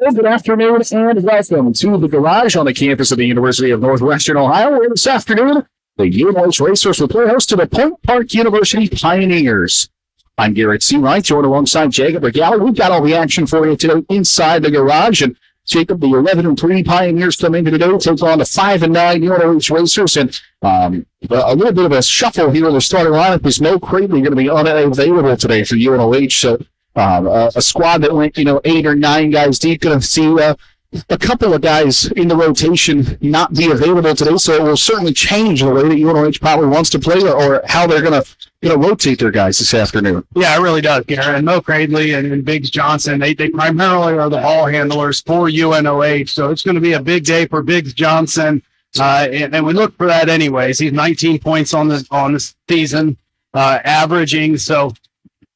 Well, good afternoon and welcome to the garage on the campus of the University of Northwestern Ohio, where this afternoon the UNOH Racers will play host to the PointPark University Pioneers. I'm Garrett Seawright, joined alongside Jacob Regala. We've got all the action for you today inside the garage. And Jacob, the 11-3 Pioneers come into today, take on the 5-9 UNOH Racers. And a little bit of a shuffle here in the starting lineup is Mo Cradley going to be unavailable today for UNOH. So a squad that went, 8 or 9 guys deep, going to see a couple of guys in the rotation not be available today. So it will certainly change the way that UNOH probably wants to play or how they're going to rotate their guys this afternoon. Yeah, it really does, Garrett. And Mo Cradley and Biggs Johnson, they primarily are the ball handlers for UNOH. So it's going to be a big day for Biggs Johnson. And we look for that anyways. He's 19 points on the season, averaging. So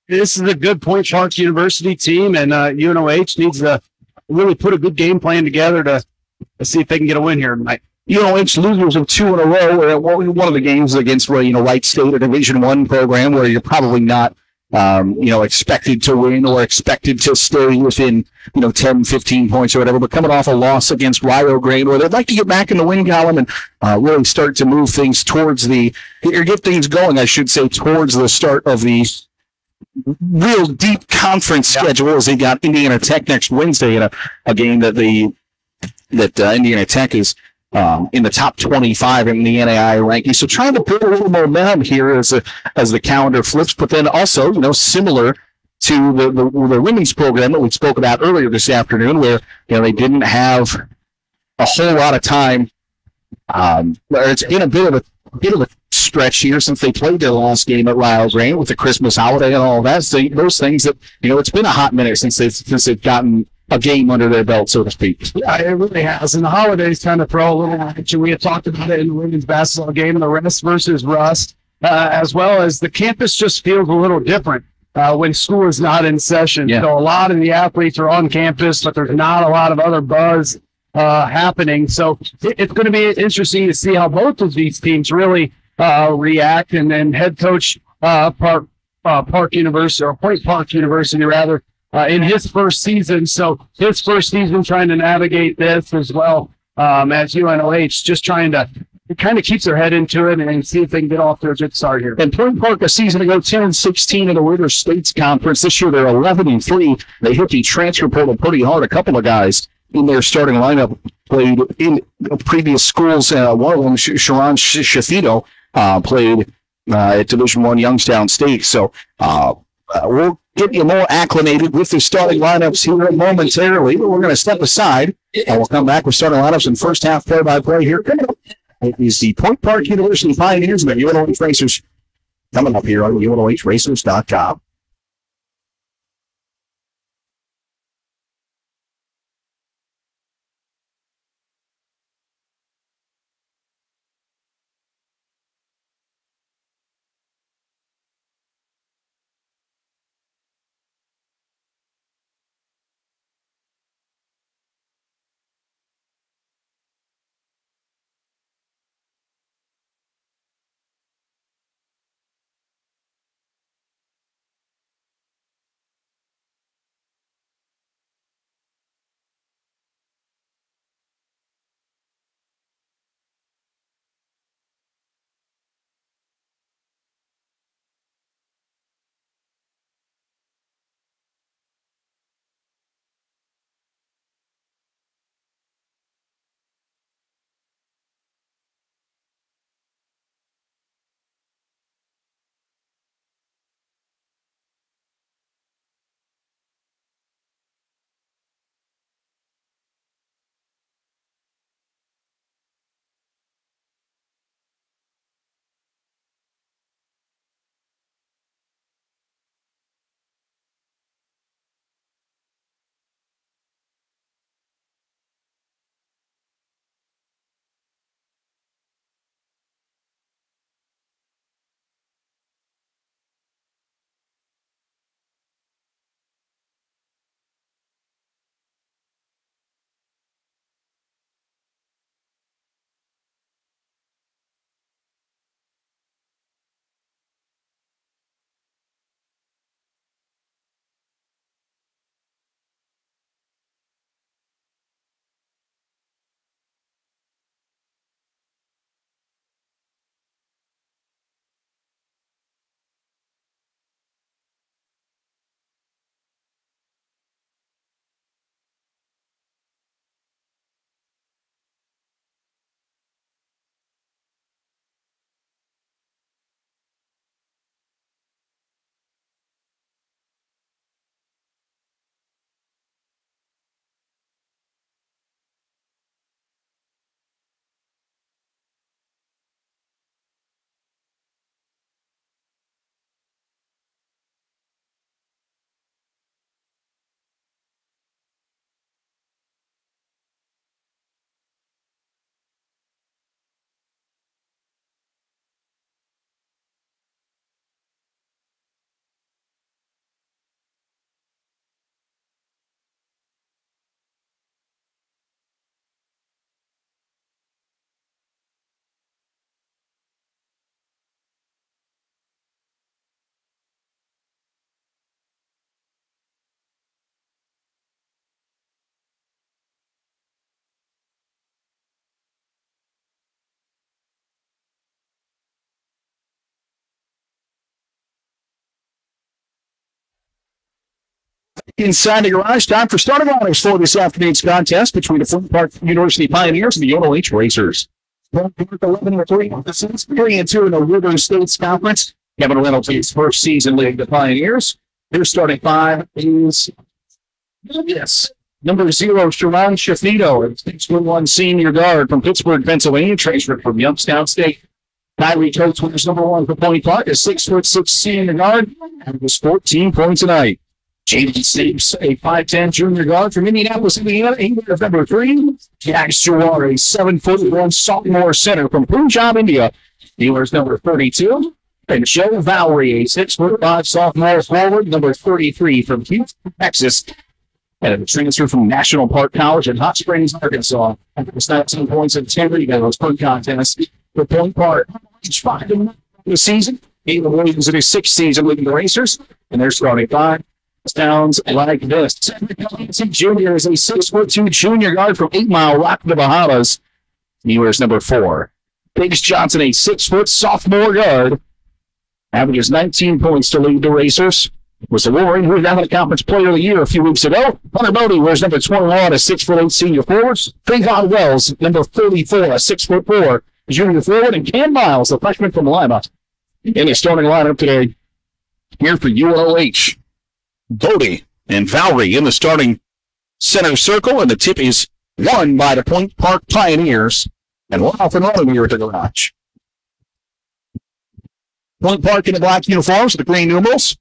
this is a good PointPark University team, and UNOH needs to really put a good game plan together to see if they can get a win here tonight. UNOH losers of 2 in a row. One of the games against Wright State, a Division I program where you're probably not expected to win or expected to stay within 10, 15 points or whatever. But coming off a loss against Rio Grande, where they'd like to get back in the win column and really start to move things towards get things going, I should say, towards the start of the real deep conference schedule, as they got Indiana Tech next Wednesday in a game that Indiana Tech is in the top 25 in the NAI ranking. So trying to build a little momentum here as the calendar flips, but then also, similar to the women's program that we spoke about earlier this afternoon, where they didn't have a whole lot of time. It's been a bit of a stretch here since they played their last game at Rio Grande with the Christmas holiday and all that. So those things that it's been a hot minute since they've gotten a game under their belt, so to speak. Yeah, it really has. And the holidays kind of throw a little at you. We had talked about it in the women's basketball game, the rest versus rust, as well as the campus just feels a little different when school is not in session. Yeah. So a lot of the athletes are on campus, but there's not a lot of other buzz happening. So it's going to be interesting to see how both of these teams really react. And then head coach PointPark University rather, in his first season. So his first season trying to navigate this as well as UNOH, just trying to kind of keeps their head into it and see if they can get off to a good start here. And PointPark a season ago, 10-16 in the Winter States Conference. This year they're 11-3. They hit the transfer portal pretty hard. A couple of guys in their starting lineup played in previous schools. One of them, Sharon Shafito, played at Division I Youngstown State. So we'll get you more acclimated with the starting lineups here momentarily, but we're going to step aside and we'll come back with starting lineups in first half play-by-play here. It is the PointPark University Pioneers and the UNOH Racers coming up here on UNOHRacers.com. Inside the garage, time for starting liners for this afternoon's contest between the PointPark University Pioneers and the UNOH Racers. 11-3, this is 3-2 in the River States Conference. Kevin Reynolds, his first season leading the Pioneers. Their starting five is, yes, number 0, Sharon Shafito, a 6'1" senior guard from Pittsburgh, Pennsylvania, transfer from Youngstown State. Kyrie Coates was number 1 for PointPark, a 6'6" senior guard, and was 14 points a night. Jaden Stapes, a 5'10" junior guard from Indianapolis, Indiana, England, number 3. Jack Stewart, a 7'1" sophomore center from Punjab, India. He wears number 32. And Joe Vowry, a 6'5" sophomore forward, number 33 from Houston, Texas. And a transfer from National Park College in Hot Springs, Arkansas. And it was 19 points and 10 rebounds per contest for PointPark. Each 5 in the season. Caleb Williams in his 6th season leading the Racers. And they're starting 5. Sounds like this. Junior is a 6'2" junior guard from 8 Mile Rock, the Bahamas. He wears number 4. Biggs Johnson, a 6' sophomore guard. Averages 19 points to lead the Racers. Was the Wolverine who was down in the Conference Player of the Year a few weeks ago. Hunter Bode wears number 21, a 6'8" senior forward. Trayvon Wells, number 34, a 6'4" junior forward. And Cam Miles, a freshman from Lima, in the starting lineup today. Here for UNOH. Bode and Vowry in the starting center circle, and the tip is won by the PointPark Pioneers. And one off and running here at the garage. PointPark in the black uniforms with the green numerals.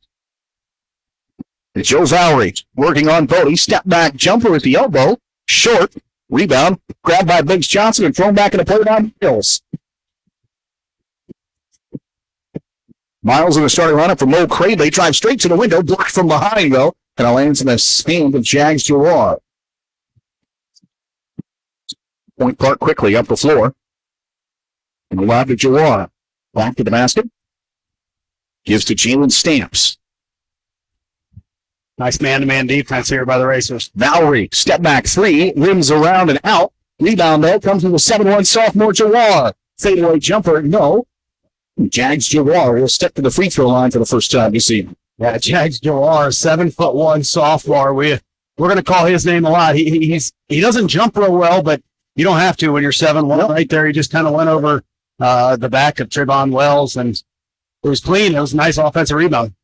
It's Joe Vowry working on Bode. Step back jumper at the elbow. Short. Rebound. Grabbed by Biggs Johnson and thrown back in the play on Mills. Miles in the starting lineup for Mo Cradley. Drives straight to the window. Blocked from behind, though. And it lands in the hand of Jags Gerard. PointPark quickly up the floor. And allowed to Gerard. Back to the basket. Gives to Jalen Stamps. Nice man-to-man defense here by the Racers. Vowry, step back 3, rims around and out. Rebound, though, comes with a 7'1" sophomore Gerard. Fadeaway jumper, no. Jags Gerard will step to the free throw line for the first time this season. Yeah, Jags Gerard, 7'1" sophomore. We're going to call his name a lot. He doesn't jump real well, but you don't have to when you're 7'1". Right there, he just kind of went over the back of Trayvon Wells, and it was clean. It was a nice offensive rebound.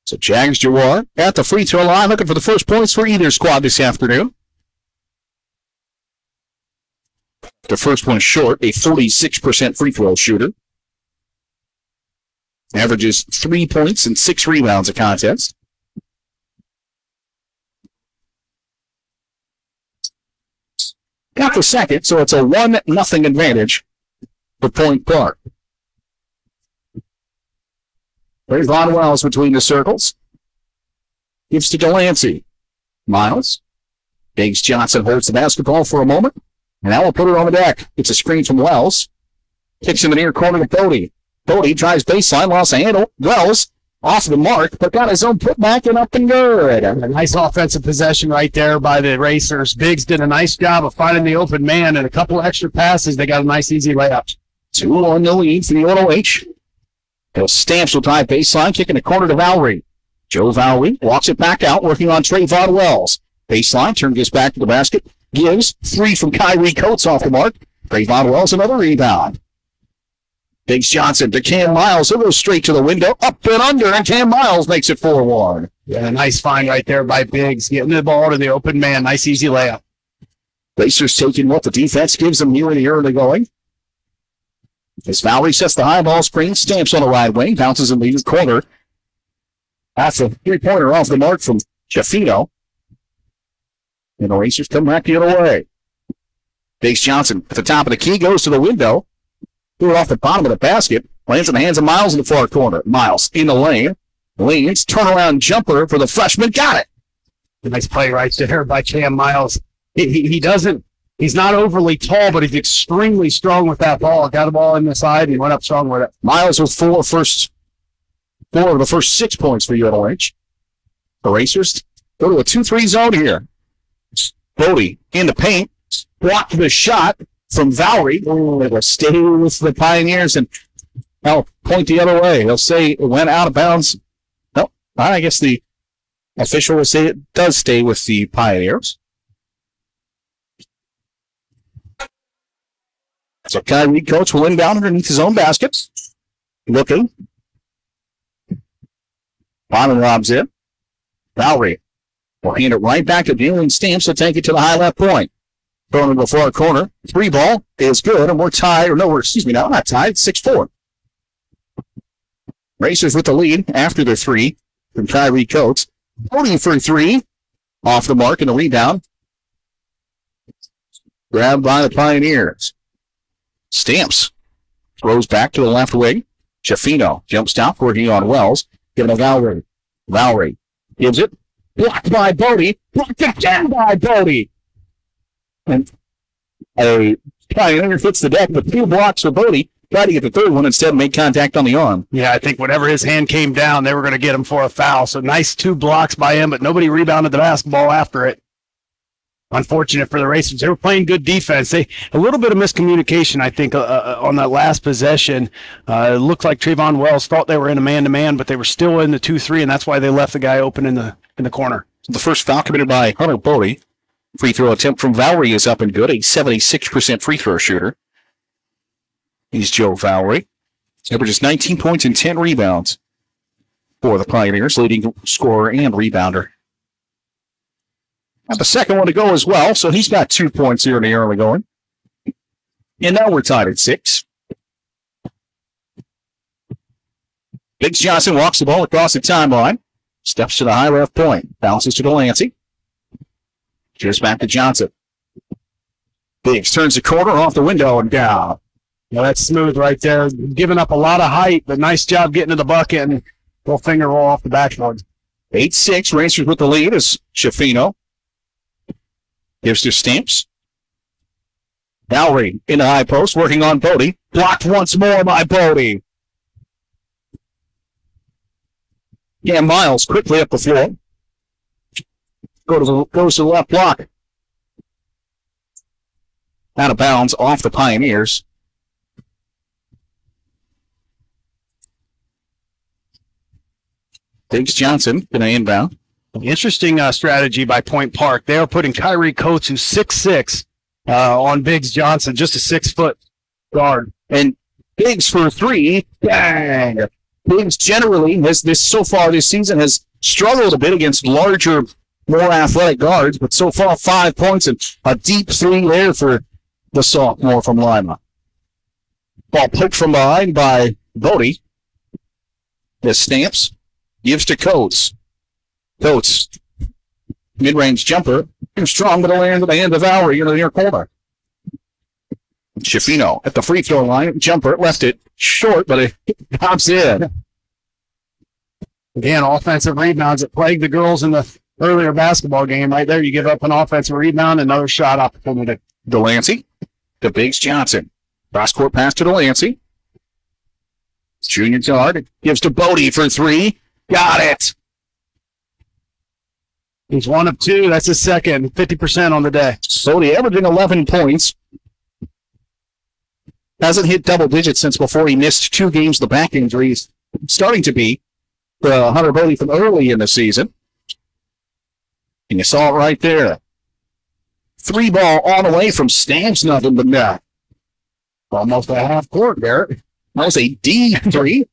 So Jags Gerard at the free throw line, looking for the first points for either squad this afternoon. The first one short, a 46% free throw shooter. Averages 3 points and 6 rebounds a contest. Got the second, so it's a 1-0 advantage for PointPark. There's Von Wells between the circles. Gives to Delancey. Miles. Biggs Johnson holds the basketball for a moment. And now we'll put it on the deck. It's a screen from Wells. Kicks in the near corner to Bode. Bode tries baseline, lost a handle. Wells off the mark, but got his own putback and up and good. A nice offensive possession right there by the Racers. Biggs did a nice job of finding the open man, and a couple extra passes. They got a nice, easy layup. 2-1 the lead for the UNOH. Stamps will drive baseline, kicking the corner to Vowry. Joe Vowry walks it back out, working on Trayvon Wells. Baseline, turn gets back to the basket. Gives 3 from Kyrie Coates off the mark. Trayvon Wells, another rebound. Biggs Johnson to Cam Miles. He'll go straight to the window, up and under, and Cam Miles makes it 4-1. Yeah, a nice find right there by Biggs, getting the ball to the open man. Nice, easy layup. Racers taking what the defense gives them here in the early going. As Vowry sets the high ball screen, Stamps on the right wing, bounces in the corner. That's a 3-pointer off the mark from Shafito. And the Racers come back the other way. Biggs Johnson at the top of the key, goes to the window. Threw it off the bottom of the basket. Lands in the hands of Miles in the far corner. Miles in the lane. Leans, turnaround jumper for the freshman. Got it. A nice play right there by Cam Miles. He's not overly tall, but he's extremely strong with that ball. Got the ball in the side and went up strong with it. Miles with 4 of the first 6 points for UNOH. The Racers go to a 2-3 zone here. Bode in the paint. Blocked the shot from Vowry. It will stay with the Pioneers and point the other way. They'll say it went out of bounds. No, I guess the official will say it does stay with the Pioneers. So Kyrie Coates will inbound underneath his own basket. Looking. Bottom lobs in. Valerie will hand it right back to Jalen Stamps to take it to the high left point. Throwing in the far corner. 3 ball is good, and we're tied. Or no, we're not tied. 6-4. Racers with the lead after the 3 from Kyrie Coates. 40 for 3. Off the mark and the rebound. Grabbed by the Pioneers. Stamps throws back to the left wing. Shafino jumps out, working on Wells. Giving to Valerie. Valerie gives it. Blocked by Bode. Blocked again by Bode. And a Pioneer hits the deck with 2 blocks for Bode. Tried to get the third one, instead made contact on the arm. Yeah, I think whenever his hand came down, they were going to get him for a foul. So nice 2 blocks by him, but nobody rebounded the basketball after it. Unfortunate for the Racers. They were playing good defense. A little bit of miscommunication, I think, on that last possession. It looked like Trayvon Wells thought they were in a man-to-man, but they were still in the 2-3, and that's why they left the guy open in the corner. The first foul committed by Hunter Bode. Free throw attempt from Valerie is up and good, a 76% free throw shooter. He's Joe Valerie. Averages 19 points and 10 rebounds for the Pioneers, leading scorer and rebounder. Got the second one to go as well, so he's got 2 points here in the early going. And now we're tied at 6. Biggs Johnson walks the ball across the timeline. Steps to the high left point. Bounces to Delancey. Here's back to Johnson. Biggs turns the corner off the window and down. Yeah, that's smooth right there. Giving up a lot of height, but nice job getting to the bucket and little finger roll off the backboard. 8-6. Racers with the lead is Shafino. Gives to Stamps. Valerie in the high post, working on Bode. Blocked once more by Bode. Yeah, Miles quickly up the floor. Goes to the left block. Out of bounds off the Pioneers. Biggs Johnson going to inbound. Interesting strategy by PointPark. They are putting Kyrie Coates, who's 6'6", on Biggs Johnson, just a 6-foot guard. And Biggs for 3. Bang! Biggs generally so far this season has struggled a bit against larger, more athletic guards, but so far 5 points and a deep 3 there for the sophomore from Lima. Ball poked from behind by Bode. This Stamps gives to Coates. Coates, mid-range jumper, strong, but it'll land at the end of Valerie in the near corner. Shafino at the free throw line, jumper, left it short, but it pops in. Again, offensive rebounds that plagued the girls in the earlier basketball game. Right there, you give up an offensive rebound, another shot opportunity. Delancey to Biggs Johnson. Cross-court pass to Delancey. Junior guard gives to Bode for 3. Got it. He's 1 of 2. That's his second. 50% on the day. Bode averaging 11 points. Hasn't hit double digits since before he missed 2 games with the back injury. He's starting to be the Hunter Bode from early in the season. And you saw it right there. 3 ball all the way from Stamps, nothing but net. Almost a half court there. That was a D3.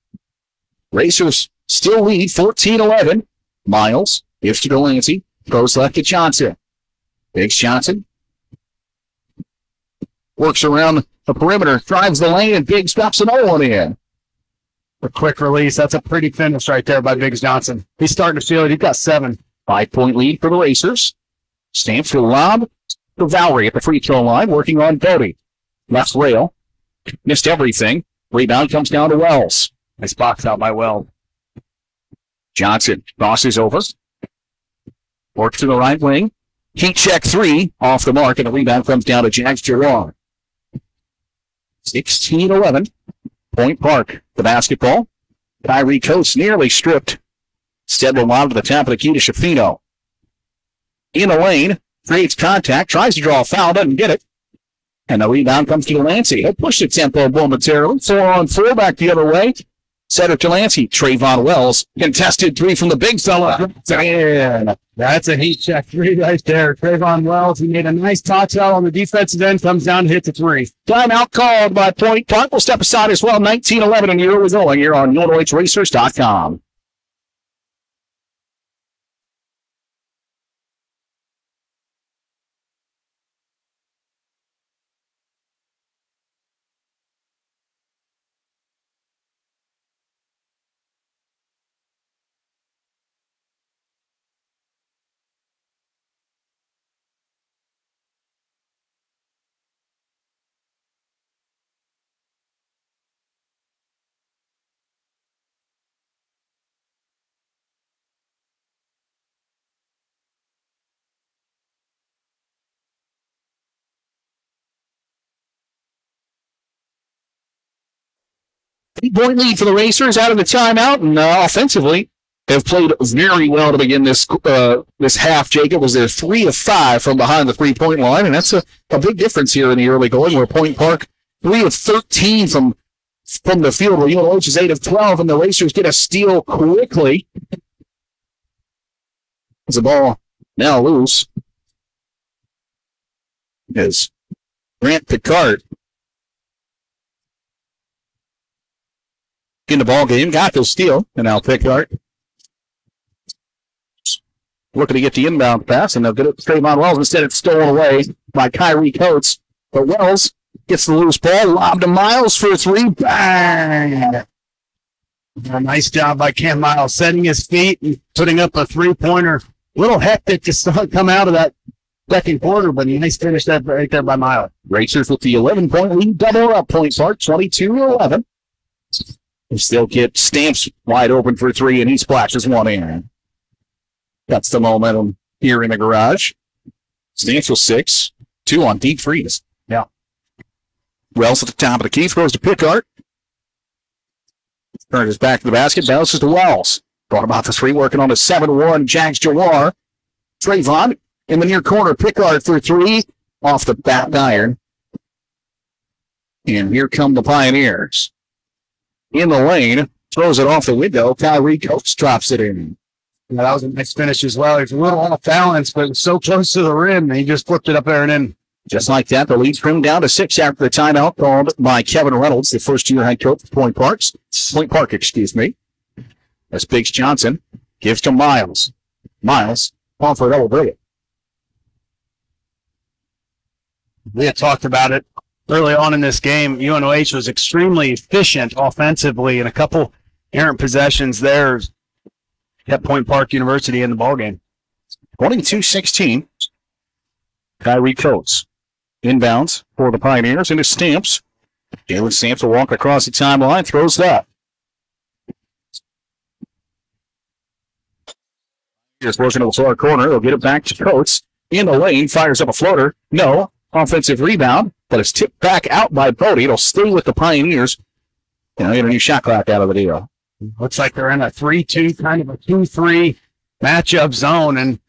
Racers still lead 14-11. Miles gives to Delancey. Goes left to Johnson. Biggs Johnson works around the perimeter, drives the lane, and Biggs drops another one in. A quick release. That's a pretty finish right there by Biggs Johnson. He's starting to feel it. He's got 7. 5-point lead for the Racers. Stamps for the lob to Valerie at the free throw line, working on Bode. Left rail. Missed everything. Rebound comes down to Wells. Nice box out by Wells. Johnson crosses over. Works to the right wing. Heat check 3 off the mark, and the rebound comes down to Jax Gerard. 16-11. PointPark, the basketball. Kyrie Coates nearly stripped. Instead, will lob to the top of the key to Shafino. In the lane, creates contact, tries to draw a foul, doesn't get it. And the rebound comes to Delancey. He'll push the tempo momentarily. 4-on-4 back the other way. Cedric Delancey, Trayvon Wells, contested three from the big fella. Yeah, that's a heat check three right there. Trayvon Wells, he made a nice touch out on the defensive end, comes down to hit the three. Timeout called by PointPark. We'll step aside as well. 19-11, and you're going here on UNOHracers.com. Three-point lead for the Racers out of the timeout, and offensively have played very well to begin this half. Jacob was there 3 of 5 from behind the three-point line, and that's a big difference here in the early going, where PointPark 3 of 13 from the field, where UNOH is 8 of 12, and the Racers get a steal quickly. As the ball now loose is Grant Picard in the ball game, got the steal, and now Picard looking to get the inbound pass, and they'll get it to Trayvon Wells. Instead, it's stolen away by Kyrie Coates. But Wells gets the loose ball, lobbed to Miles for 3. Bang! A nice job by Cam Miles, setting his feet and putting up a three-pointer. A little hectic to come out of that second quarter, but a nice finish that right there by Miles. Racers with the 11-point lead, double up PointPark, 22-11. They still get Stamps wide open for 3, and he splashes one in. That's the momentum here in the garage. Stamps with 6, 2 on deep threes. Yeah. Wells at the top of the key, throws to Picard. Turns his back to the basket, bounces to Wells. Brought about the 3, working on a 7-1. Jags Jawar. Trayvon in the near corner. Picard for 3, off the back iron. And here come the Pioneers. In the lane, throws it off the window. Kyrie Coates drops it in. Yeah, that was a nice finish as well. He's a little off balance, but it was so close to the rim, and he just flipped it up there and in. Just like that, the lead's trimmed down to 6 after the timeout called by Kevin Reynolds, the first-year head coach of PointPark, excuse me. As Biggs Johnson gives to Miles. Miles, on for a double break. We had talked about it early on in this game. UNOH was extremely efficient offensively, and a couple errant possessions there kept PointPark University in the ballgame. 22-16. Kyrie Coates inbounds for the Pioneers into Stamps. Jalen Stamps will walk across the timeline, throws that. Here's working to the far corner. He'll get it back to Coates. In the lane, fires up a floater. No. Offensive rebound, but it's tipped back out by Bode. It'll stay with the Pioneers. Get a new shot clock out of the deal. Looks like they're in a 3-2, kind of a 2-3 matchup zone. And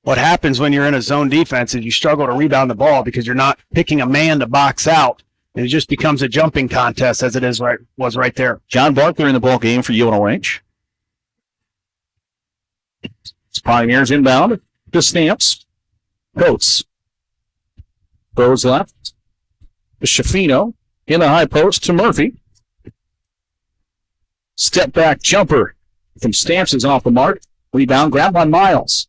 what happens when you're in a zone defense is you struggle to rebound the ball because you're not picking a man to box out. And it just becomes a jumping contest as it was right there. John Barker in the ball game for UNOH. Pioneers inbound to Stamps. Coates throws left to Shafino in the high post to Murphy. Step back jumper from Stamps is off the mark. Rebound grabbed by Miles.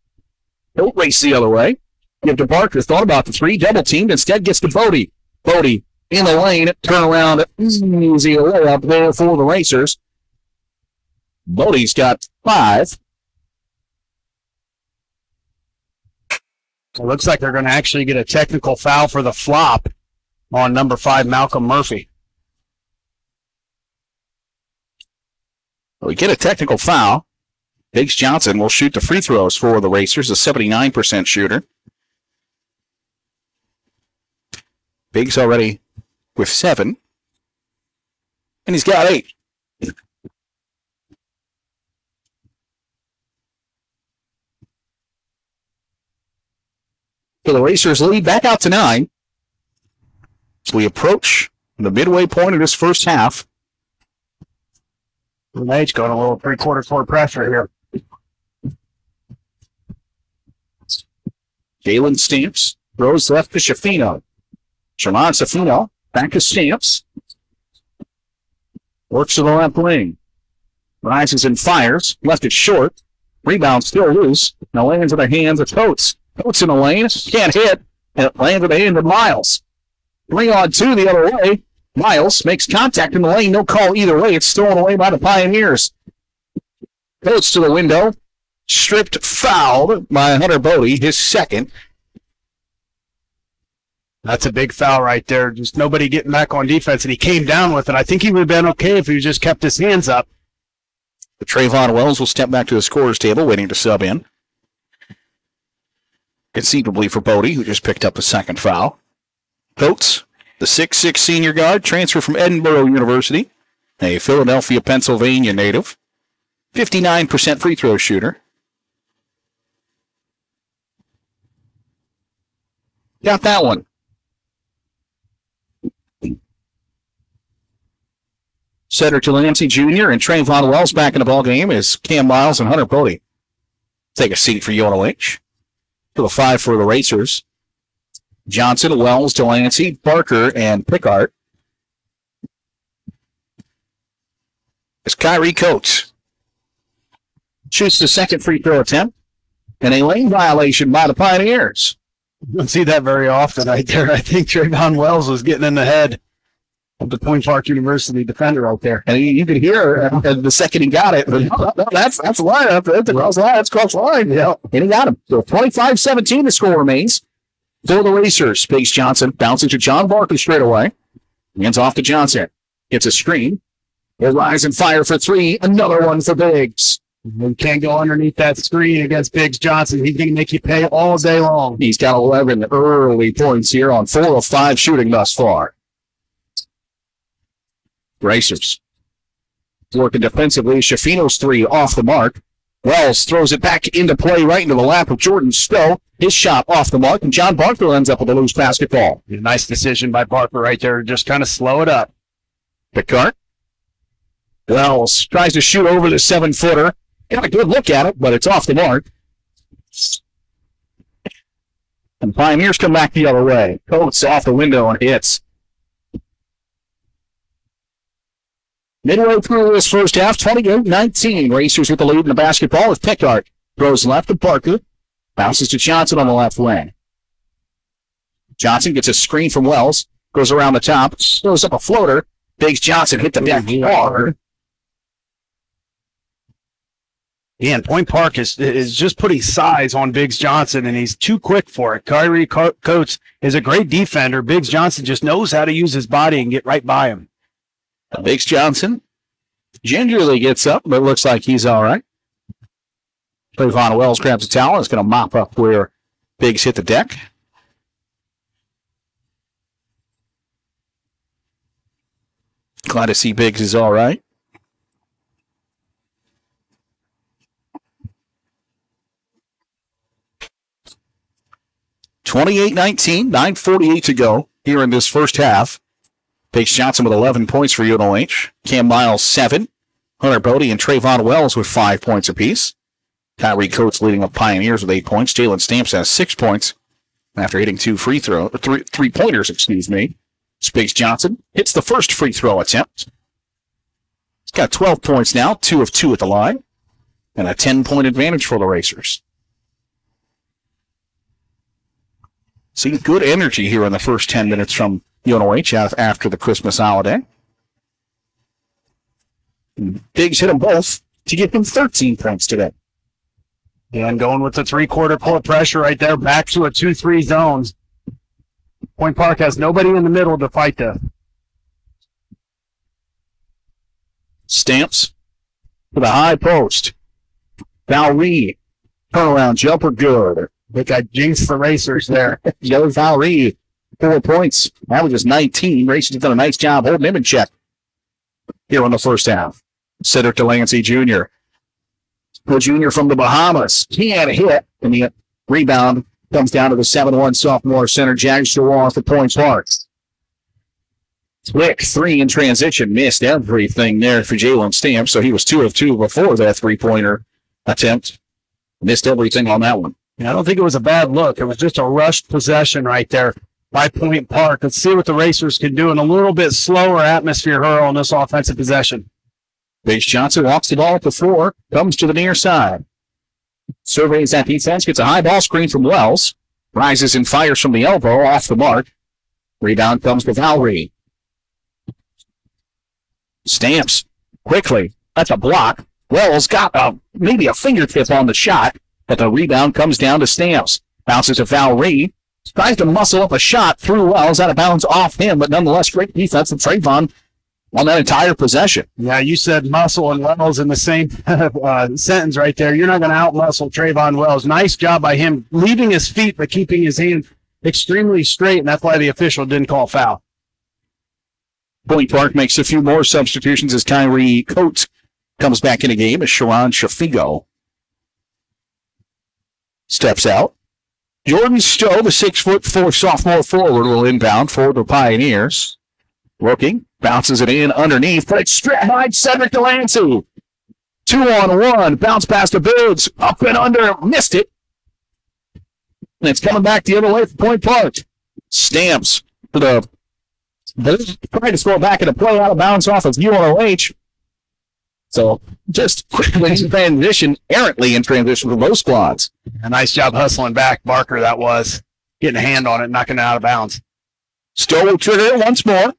Don't race the other way. Give to Barker. Thought about the 3. Double teamed. Instead gets to Bode. Bode in the lane. Turn around. Easy layup there for the Racers. Bode's got 5. It looks like they're going to actually get a technical foul for the flop on number 5, Malcolm Murphy. We get a technical foul. Biggs Johnson will shoot the free throws for the Racers, a 79% shooter. Biggs already with 7. And he's got 8. So the Racers lead back out to 9. As we approach the midway point of this first half. UNOH going a little three-quarter court pressure here. Jalen Stamps throws left to Shafino. Sherman Shafino back to Stamps. Works to the left wing. Rises and fires. Left it short. Rebound still loose. Now lands in the hands of Coates. Coates in the lane. Can't hit. And it lands in the hand of Miles. 3-on-2 the other way. Miles makes contact in the lane. No call either way. It's stolen away by the Pioneers. Coates to the window. Stripped, fouled by Hunter Bode, his second. That's a big foul right there. Just nobody getting back on defense, and he came down with it. I think he would have been okay if he just kept his hands up. Trayvon Wells will step back to the scorer's table, waiting to sub in. Conceivably for Bode, who just picked up the second foul. Coates, the 6'6 senior guard, transfer from Edinburgh University, a Philadelphia, Pennsylvania native. 59% free throw shooter. Got that one. Cedric Delancey Jr. and Trayvon Wells back in the ballgame as Cam Miles and Hunter Bode take a seat for UNOH. To the 5 for the Racers. Johnson, Wells, Delancey, Barker, and Pickard. It's Kyrie Coates. Shoots the second free throw attempt. And a lane violation by the Pioneers. You don't see that very often right there. I think Trayvon Wells was getting in the head of the PointPark University defender out there. And you could hear the second he got it. But no, that's a line. That's a cross line. That's cross line. Yeah. And he got him. So 25-17 the score remains for the Racers. Space Johnson bouncing to John Barker straight away. Hands off to Johnson. Gets a screen. He'll rise and fire for three. Another one for Biggs. You can't go underneath that screen against Biggs Johnson. He's going to make you pay all day long. He's got 11 early points here on 4 of 5 shooting thus far. Racers working defensively. Shafino's 3 off the mark. Wells throws it back into play right into the lap of Jordan Stowe. His shot off the mark, and John Barker ends up with a loose basketball. A nice decision by Barker right there. Just kind of slow it up. Picard. Wells tries to shoot over the 7-footer. Got a good look at it, but it's off the mark. And Pioneers come back the other way. Coates off the window and hits. Midway through this first half, 28-19. Racers with the lead in the basketball with Pickard. Throws left to Barker. Bounces to Johnson on the left wing. Johnson gets a screen from Wells. Goes around the top. Throws up a floater. Biggs Johnson hit the deck hard. Yeah, and PointPark is just putting size on Biggs Johnson, and he's too quick for it. Kyrie Coates is a great defender. Biggs Johnson just knows how to use his body and get right by him. Biggs Johnson gingerly gets up, but it looks like he's all right. Trayvon Wells grabs a towel and is going to mop up where Biggs hit the deck. Glad to see Biggs is all right. (28-19), 9:48 to go here in this first half. Biggs Johnson with 11 points for UNOH. Cam Miles, 7. Hunter Bode and Trayvon Wells with 5 points apiece. Kyrie Coates leading up Pioneers with 8 points. Jalen Stamps has 6 points after hitting 2 three-pointers, excuse me. Biggs Johnson hits the first free throw attempt. He's got 12 points now, 2 of 2 at the line, and a 10-point advantage for the Racers. See good energy here in the first 10 minutes from UNOH after the Christmas holiday. Biggs hit them both to get him 13 points today. And going with the three-quarter pull pressure right there, back to a 2-3 zone. PointPark has nobody in the middle to fight the. Stamps for the high post. Valerie, turnaround jumper, good. I think I jinxed the Racers there. Young Valerie, 4 points. Averages 19. Racers have done a nice job holding him in check here in the first half. Cedric Delancey Jr. The junior from the Bahamas. He had a hit, and the rebound comes down to the 7-1 sophomore center, Jags Shawar for PointPark. Quick three in transition. Missed everything there for Jalen Stamps. So he was 2 of 2 before that three-pointer attempt. Missed everything on that one. Yeah, I don't think it was a bad look. It was just a rushed possession right there by Point Park. Let's see what the Racers can do in a little bit slower atmosphere here on this offensive possession. Biggs Johnson walks the ball up the floor, comes to the near side. Surveys that defense, gets a high ball screen from Wells. Rises and fires from the elbow, off the mark. Rebound comes to Valerie. Stamps quickly. That's a block. Wells got maybe a fingertip on the shot, but the rebound comes down to Stamps. Bounces to Valerie. Tries to muscle up a shot through Wells, out of bounds off him, but nonetheless, great defense from Trayvon on that entire possession. Yeah, you said muscle and Wells in the same sentence right there. You're not going to out-muscle Trayvon Wells. Nice job by him leaving his feet but keeping his hand extremely straight, and that's why the official didn't call foul. Point Park makes a few more substitutions as Kyrie Coates comes back in the game as Sharon Shafigo steps out. Jordan Stowe, the 6'4" sophomore forward, will inbound for the Pioneers. Looking, bounces it in underneath, but it's stripped by Cedric Delancey. 2-on-1, bounce pass to Boots, up and under, missed it. And it's coming back the other way for Point Park. Stamps for the trying to score back in a play out of bounds off of UNOH. So just quickly in transition, errantly in transition for both squads. A nice job hustling back, Barker, that was. Getting a hand on it, knocking it out of bounds. Stowe will trigger it once more.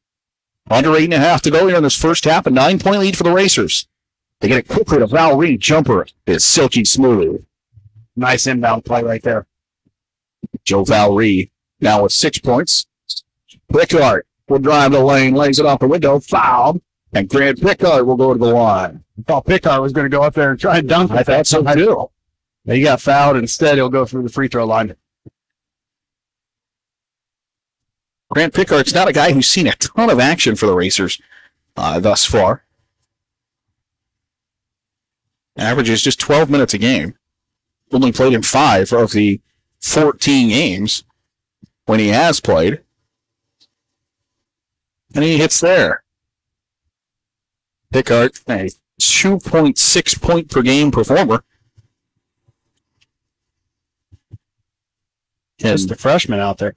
Under 8.5 to go here in this first half. A 9-point lead for the Racers. They get it quickly to Valerie. Jumper is silky smooth. Nice inbound play right there. Joe Valerie now with 6 points. Pickard will drive the lane, lays it off the window, fouled, and Grant Pickard will go to the line. I thought Pickard was going to go up there and try and dunk it. I thought so too. He got fouled. Instead, he'll go through the free throw line. Grant Pickard's not a guy who's seen a ton of action for the Racers thus far. Averages just 12 minutes a game. Only played in 5 of the 14 games when he has played. And he hits there. Pickard, a 2.6 point per game performer. Just a freshman out there.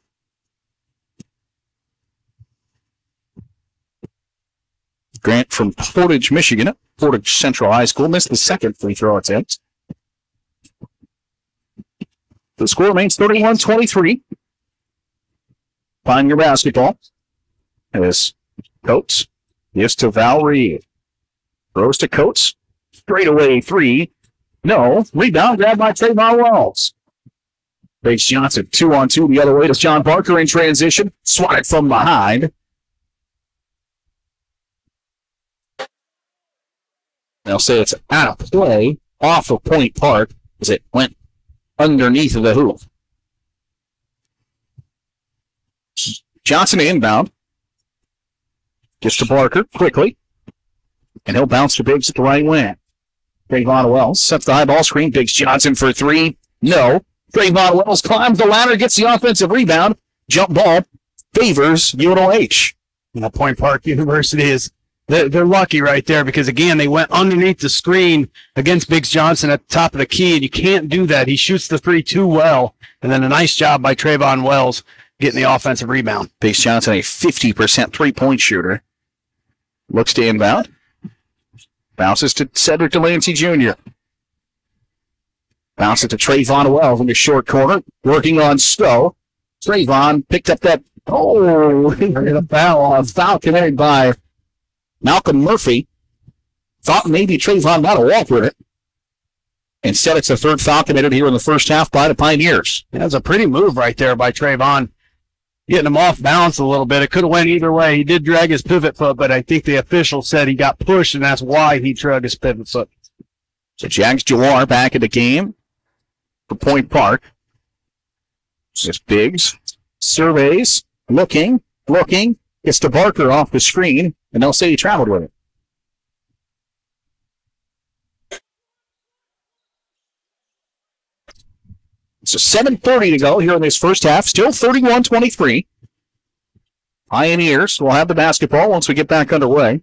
Grant from Portage, Michigan, Portage Central High School, missed the second free throw attempt. The score remains 31-23. Pioneer basketball. As Coates gives to Valerie. Throws to Coates. Straightaway three. No. Rebound grabbed by Trayvon Wells. Biggs Johnson 2-on-2 the other way to John Barker in transition. Swatted from behind. They'll say it's out of play off of Point Park as it went underneath of the hoop. Johnson inbound. Gets to Barker quickly. And he'll bounce to Biggs at the right wing. Trayvon Wells sets the high ball screen. Biggs Johnson for three. No. Trayvon Wells climbs the ladder, gets the offensive rebound. Jump ball favors UNOH. Point Park University is they're lucky right there because, again, they went underneath the screen against Biggs Johnson at the top of the key, and you can't do that. He shoots the three too well, and then a nice job by Trayvon Wells getting the offensive rebound. Biggs Johnson, a 50% three-point shooter. Looks to inbound. Bounces to Cedric Delancey Jr. Bounces to Trayvon Wells in the short corner, working on Stowe. Trayvon picked up that, foul committed by Malcolm Murphy. Thought maybe Trayvon might have walked with it. Instead, it's the third foul committed here in the first half by the Pioneers. Yeah, that's a pretty move right there by Trayvon. Getting him off balance a little bit. It could have went either way. He did drag his pivot foot, but I think the official said he got pushed, and that's why he dragged his pivot foot. So Jags Jawar back in the game for Point Park. Just Biggs. Surveys. Looking. Gets to Barker off the screen, and they'll say he traveled with it. So 7:30 to go here in this first half. Still 31-23. Pioneers will have the basketball once we get back underway.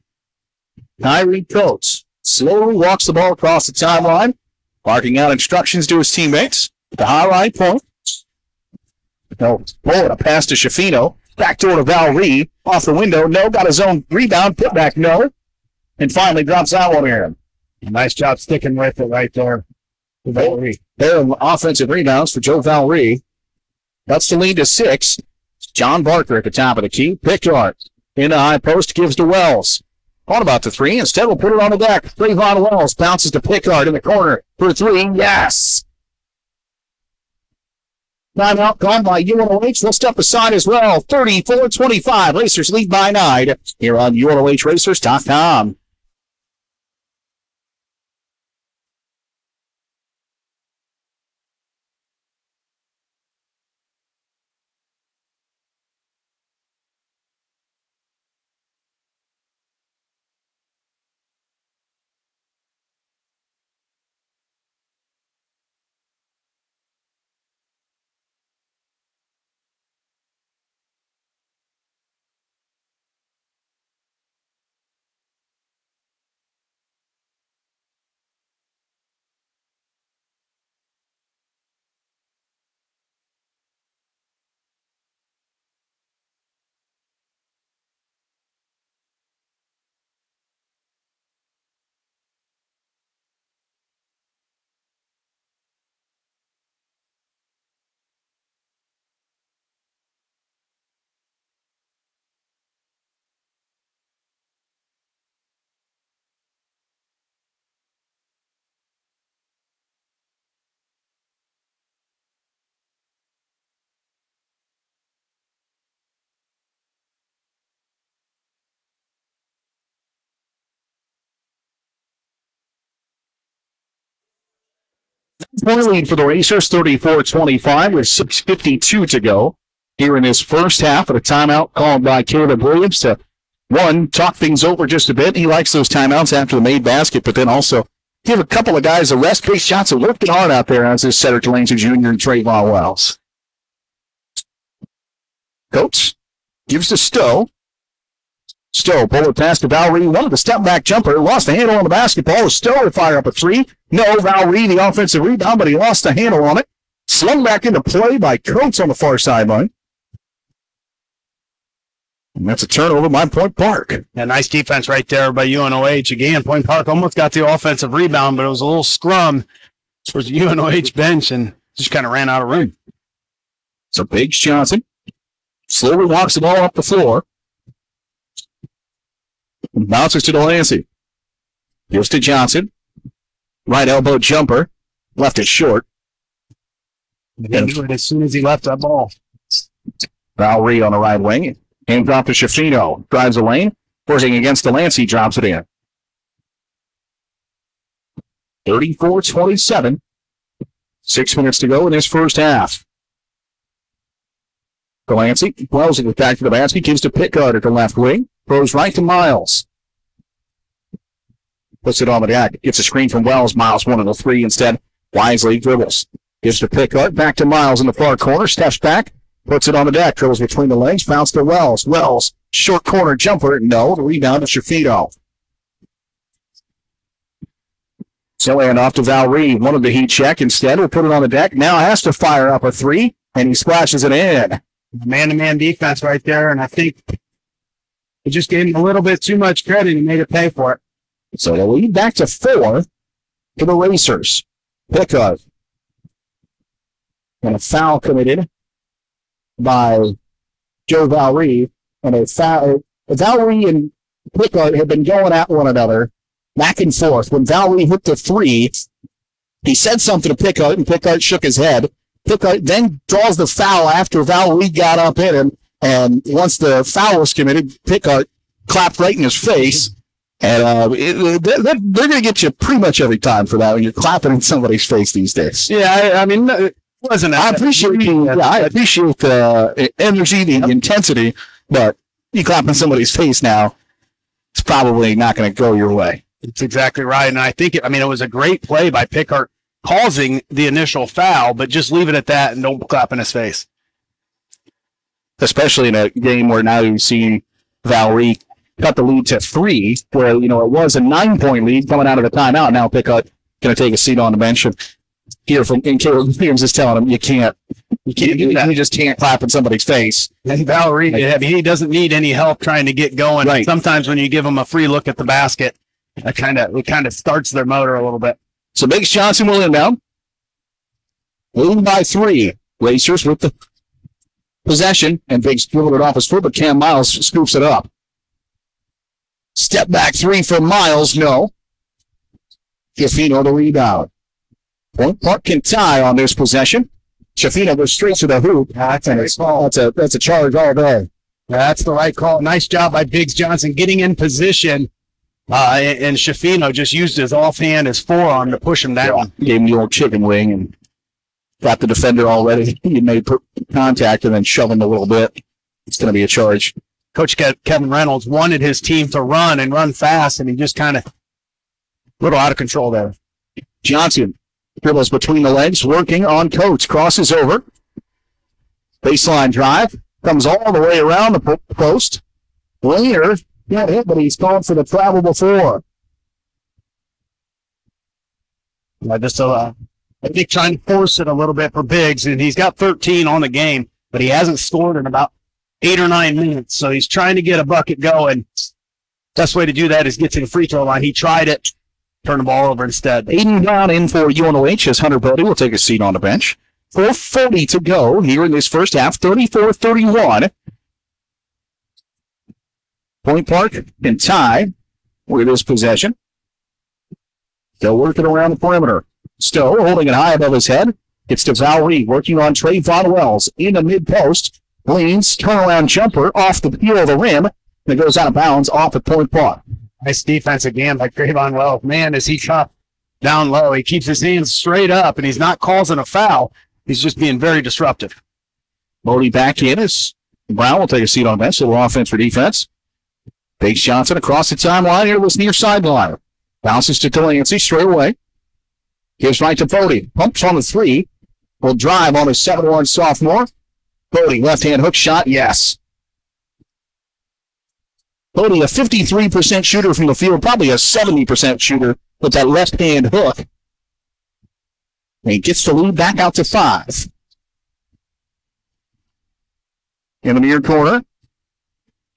Kyrie Coates slowly walks the ball across the timeline, barking out instructions to his teammates. The high right point. No, Bode, a pass to Shafino. Back door to Valry. Off the window. No, got his own rebound. Put back, no. And finally drops that one in. Nice job sticking with it right there. Valry. There are offensive rebounds for Joe Valry. That's the lead to 6. John Barker at the top of the key. Pickard in the high post, gives to Wells. On about the 3. Instead, we'll put it on the deck. Trayvon Wells bounces to Pickard in the corner for 3. Yes! Timeout called by UNOH. We'll step aside as well. 34-25. Racers lead by 9 here on UNOHRacers.com. Point lead for the Racers, 34-25 with 6:52 to go here in this first half of a timeout called by Caleb Williams to, talk things over just a bit. He likes those timeouts after the made basket, but then also give a couple of guys a rest. Chris Johnson working hard out there as his Cedric Delancey Jr. and Trayvon Wells. Coates gives to Stowe. Stowe pulled it past to Valry. Wanted the step-back jumper. Lost the handle on the basketball. Stowe to fire up a 3. No, Valry, the offensive rebound, but he lost the handle on it. Slung back into play by Coates on the far sideline. And that's a turnover by PointPark. Yeah, nice defense right there by UNOH. Again, PointPark almost got the offensive rebound, but it was a little scrum towards the UNOH bench and just kind of ran out of room. So Biggs Johnson slowly walks the ball up the floor. Bounces to Delancey. Gives to Johnson. Right elbow jumper. Left it short. He knew it as soon as he left that ball. Valry on the right wing. Hand drop to Shafino. Drives the lane. Forcing against Delancey. Drops it in. 34-27. 6 minutes to go in this first half. Delancey wells it back to the basket. Gives to Pickard at the left wing. Throws right to Miles. Puts it on the deck. Gets a screen from Wells. Miles 1 and a 3 instead. Wisely dribbles. Gives to Pickard. Back to Miles in the far corner. Steps back. Puts it on the deck. Dribbles between the legs. Bounce to Wells. Wells. Short corner jumper. No. The rebound to Shafino. So and off to Valry. Wanted the heat check. Instead, we'll put it on the deck. Now has to fire up a 3. And he splashes it in. Man-to-man defense right there. And I think it just gave him a little bit too much credit and made it pay for it. So the lead back to 4 for the Racers. Pickard. And a foul committed by Joe Valry. And a foul. Valry and Pickard have been going at one another back and forth. When Valry hit the 3, he said something to Pickard, and Pickard shook his head. Pickard then draws the foul after Valry got up in him. And once the foul was committed, Pickard clapped right in his face. And they're going to get you pretty much every time for that when you're clapping in somebody's face these days. Yeah, I mean, it wasn't. I appreciate the energy, the intensity, but you clap in somebody's face now, it's probably not going to go your way. It's exactly right. And I think, it was a great play by Pickard causing the initial foul, but just leave it at that and don't clap in his face. especially in a game where now you've seen Valerie cut the lead to 3, where, you know, it was a 9-point lead coming out of the timeout. Now Pickup going to take a seat on the bench. And here from Caleb Williams is telling him you can't do that. You just can't clap in somebody's face. And Valerie, he doesn't need any help trying to get going. Right. Sometimes when you give him a free look at the basket, it kind of starts their motor a little bit. So Biggs Johnson will inbound. Leading by 3. Racers with the possession, and Biggs dribbled it off his foot, but Cam Miles scoops it up. Step back 3 for Miles, no. Schifino the rebound. Point Park can tie on this possession. Schifino goes straight to the hoop. That's a charge all day. That's the right call. Nice job by Biggs Johnson getting in position. And Schifino just used his offhand, his forearm to push him down. Yeah, gave him the old chicken wing and got the defender already. He made contact and then shoved him a little bit. It's going to be a charge. Coach Kevin Reynolds wanted his team to run and run fast, and he just kind of a little out of control there. Johnson dribbles between the legs, working on Coates. Crosses over. Baseline drive. Comes all the way around the post. Later, got hit, but he's called for the travel before. I think trying to force it a little bit for Biggs, and he's got 13 on the game, but he hasn't scored in about 8 or 9 minutes, so he's trying to get a bucket going. Best way to do that is get to the free throw line. He tried it, turned the ball over instead. Aiden down in for UNOH as Hunter Bode will take a seat on the bench. 4:40 to go here in this first half, 34-31. Point Park can tie with this possession. Still working around the perimeter. Stowe holding it high above his head. Gets to Valerie, working on Trayvon Wells in the mid-post. Leans, turnaround jumper off the heel of the rim. And it goes out of bounds off at Point Park. Nice defense again by Trayvon Wells. Man, is he tough down low. He keeps his hands straight up, and he's not causing a foul. He's just being very disruptive. Bode back in as Brown will take a seat on the bench. A little offense for defense. Biggs Johnson across the timeline here to this near sideline. Bounces to Delancey straight away. Gives right to Bode. Pumps on the 3. Will drive on his 7-1 sophomore. Bode, left-hand hook shot, yes. Bode, a 53% shooter from the field, probably a 70% shooter with that left-hand hook. And he gets the lead back out to 5. In the near corner.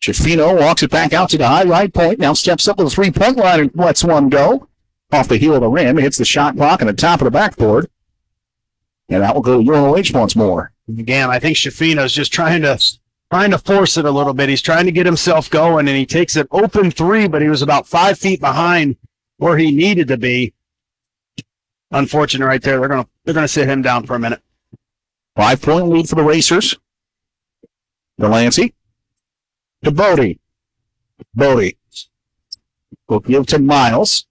Schifino walks it back out to the high right point. Now steps up to the 3-point line and lets one go. Off the heel of the rim, hits the shot clock on the top of the backboard. And that will go to UNOH once more. Again, I think Schifino's just trying to force it a little bit. He's trying to get himself going, and he takes an open 3, but he was about 5 feet behind where he needed to be. Unfortunate right there. They're gonna sit him down for a minute. 5-point lead for the Racers. Delancey to Bode. Bode will give to Miles.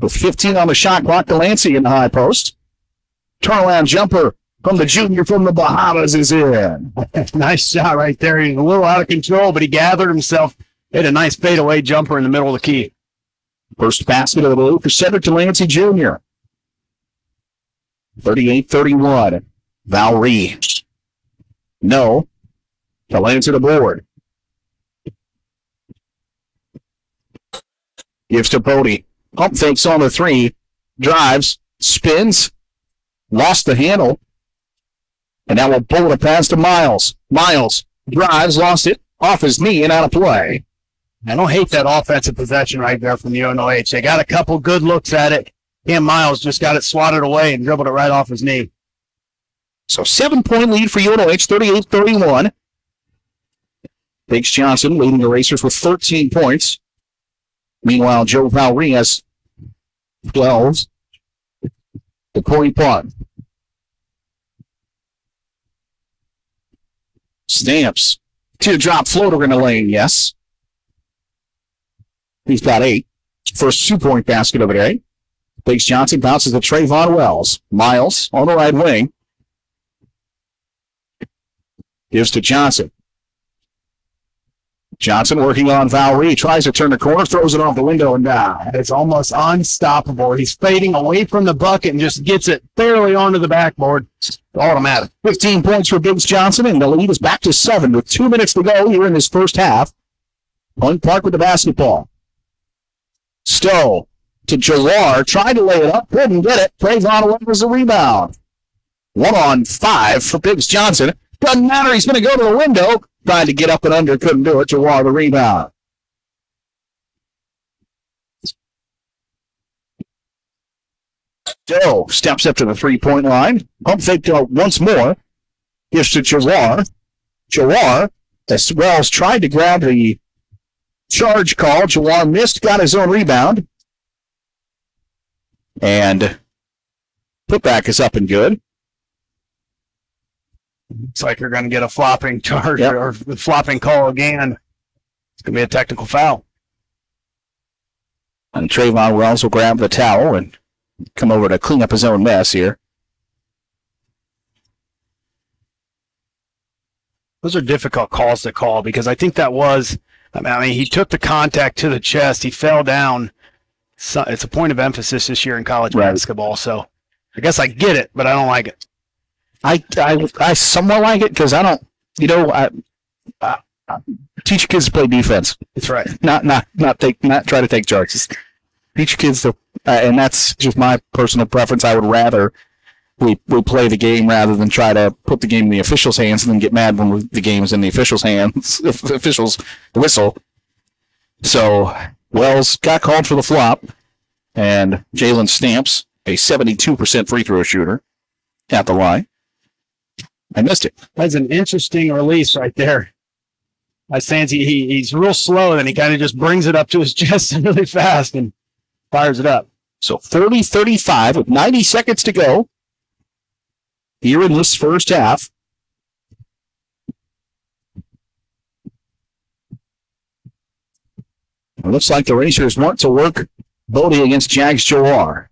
With 15 on the shot clock, Delancey in the high post. Turnaround jumper from the junior from the Bahamas is in. Nice shot right there. He's a little out of control, but he gathered himself. Hit a nice fadeaway jumper in the middle of the key. First basket of the blue for Cedric Delancey Jr. 38-31. Valerie. No. Delancey to board. Gives to Bode. Pump fakes on the 3. Drives. Spins. Lost the handle. And now will pull it past to Miles. Miles drives, lost it, off his knee and out of play. I don't hate that offensive possession right there from the UNOH. They got a couple good looks at it. Cam Miles just got it swatted away and dribbled it right off his knee. So 7-point lead for UNOH, 38-31. Biggs Johnson leading the Racers with 13 points. Meanwhile, Joe Valerie has 12. The Point Park. Stamps. Teardrop floater in the lane, yes. He's got 8. First 2-point basket of the day. Biggs Johnson bounces to Trayvon Wells. Miles on the right wing. Gives to Johnson. Johnson working on Valerie. Tries to turn the corner, throws it off the window and down. It's almost unstoppable. He's fading away from the bucket and just gets it barely onto the backboard. Automatic. 15 points for Biggs Johnson, and the lead is back to 7 with 2 minutes to go here in this first half. PointPark with the basketball. Stowe to Jawar, tried to lay it up, couldn't get it. Trayvon was a rebound. 1-on-5 for Biggs Johnson. Doesn't matter, he's going to go to the window. Tried to get up and under, couldn't do it. Jawar the rebound. Stowe steps up to the three-point line. Pump fake once more. Gives to Jawar. Jawar, as Wells tried to grab the charge call. Jawar missed, got his own rebound. And putback is up and good. Looks like you're going to get a flopping charge or flopping call again. It's going to be a technical foul. And Trayvon Wells will grab the towel and come over to clean up his own mess here. Those are difficult calls to call because I think that was, I mean, he took the contact to the chest. He fell down. So it's a point of emphasis this year in college basketball. So I guess I get it, but I don't like it. I somewhat like it because I don't, I teach kids to play defense. That's right. Not try to take charges. Teach kids to, and that's just my personal preference. I would rather we play the game rather than try to put the game in the officials' hands and then get mad when the game is in the officials' hands. The officials whistle. So Wells got called for the flop, and Jalen Stamps, a 72% free throw shooter, at the line. I missed it. That's an interesting release right there. I sense he's real slow, and he kind of just brings it up to his chest really fast and fires it up. So 30-35 with 90 seconds to go here in this first half. It looks like the Racers want to work Bode against Jags Jawar.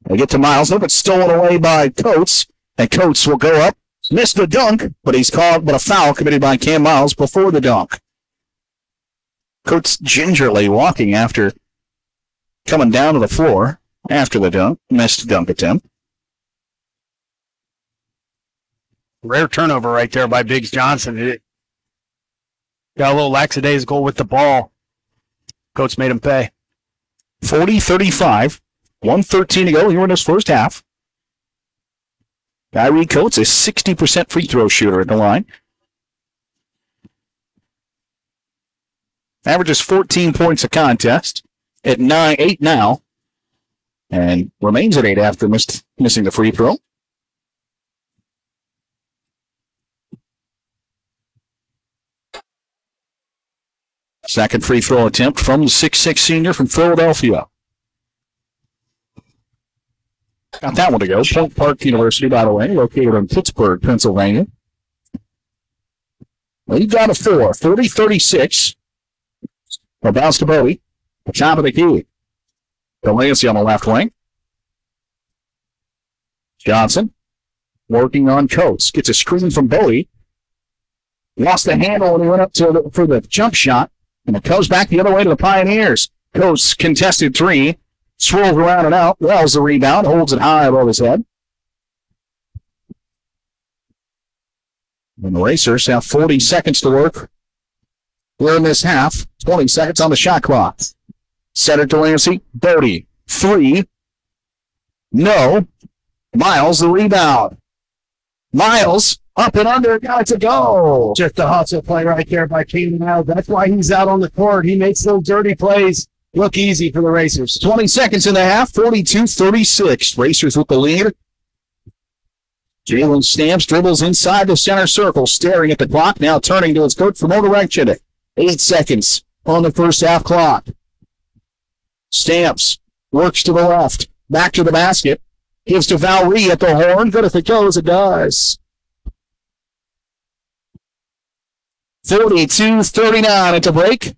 They get to Miles, but stolen away by Coates. And Coates will go up, miss the dunk, but he's called, but a foul committed by Cam Miles before the dunk. Coates gingerly walking after coming down to the floor after the dunk, missed dunk attempt. Rare turnover right there by Biggs Johnson. It got a little lackadaisical with the ball. Coates made him pay. 40-35, 1:13 to go here in this first half. Kyrie Coates, a 60% free throw shooter at the line. Averages 14 points a contest at 8 now. And remains at 8 after missing the free throw. Second free throw attempt from the 6'6 senior from Philadelphia. Got that one to go. PointPark University, by the way, located in Pittsburgh, Pennsylvania. Lead down to 4, 30-36. A bounce to Bode. The top of the key. Delancey on the left wing. Johnson working on Coates. Gets a screen from Bode. Lost the handle when he went up for the jump shot. And it goes back the other way to the Pioneers. Coates contested three. Swirls around and out. Wells the rebound. Holds it high above his head. And the Racers have 40 seconds to work. We're in this half. 20 seconds on the shot clock. Center Delancey. Bode. 3. No. Miles the rebound. Miles up and under. Got to go. Just a hustle play right there by Keenan Miles. That's why he's out on the court. He makes those dirty plays look easy for the Racers. 20 seconds in the half, 42-36. Racers with the lead. Jalen Stamps dribbles inside the center circle, staring at the clock, now turning to his coach for more direction. 8 seconds on the first half clock. Stamps works to the left, back to the basket, gives to Valerie at the horn. Good if it goes, it does. 42-39 at the break.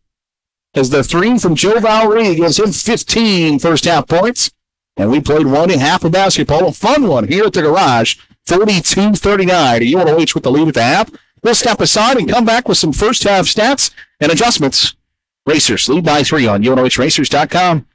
As the 3 from Joe Valerie gives him 15 first half points. And we played 1.5 of basketball. A fun one here at the garage. 42-39. UNOH with the lead at the half. We'll step aside and come back with some first half stats and adjustments. Racers lead by 3 on UNOHRacers.com.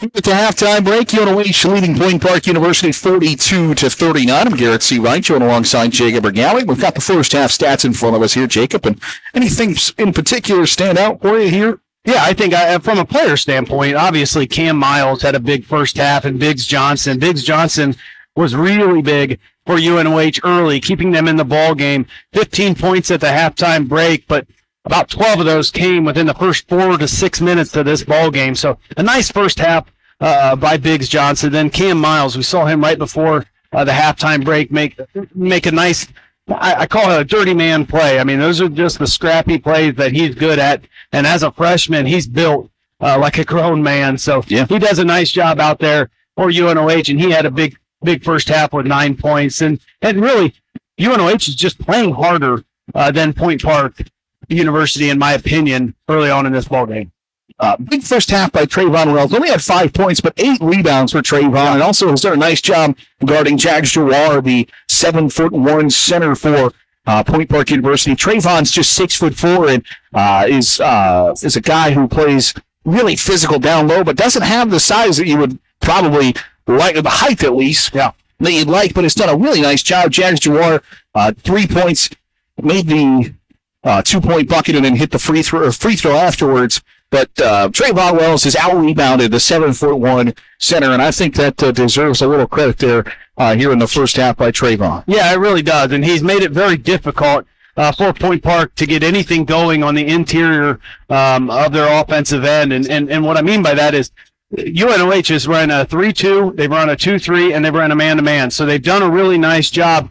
At the halftime break, UNOH leading Point Park University 42-39. I'm Garrett C. Wright, joined alongside Jacob Bergali. We've got the first half stats in front of us here, Jacob. And anything in particular stand out for you here? Yeah, I think from a player standpoint, obviously Cam Miles had a big first half, and Biggs Johnson. Biggs Johnson was really big for UNOH early, keeping them in the ball game. 15 points at the halftime break, but about 12 of those came within the first 4 to 6 minutes of this ball game. So a nice first half by Biggs Johnson. Then Cam Miles, we saw him right before the halftime break make a nice, I call it a dirty man play. I mean, those are just the scrappy plays that he's good at. And as a freshman, he's built like a grown man. So he does a nice job out there for UNOH, and he had a big first half with 9 points. And really, UNOH is just playing harder than Point Park University, in my opinion, early on in this ball game. Big first half by Trayvon Wells. Only had 5 points, but 8 rebounds for Trayvon. And also has done a nice job guarding Jags Jawar, the 7'1" center for Point Park University. Trayvon's just 6'4" and is a guy who plays really physical down low, but doesn't have the size that you would probably like, the height at least, that you'd like, but has done a really nice job. Jags Jawar, 3 points, made the 2-point bucket and then hit the free throw afterwards. But Trayvon Wells has out-rebounded the 7'1" center, and I think that deserves a little credit there here in the first half by Trayvon. Yeah, it really does, and he's made it very difficult for Point Park to get anything going on the interior of their offensive end. And what I mean by that is UNOH has run a 3-2, they've run a 2-3, and they've run a man-to-man. So they've done a really nice job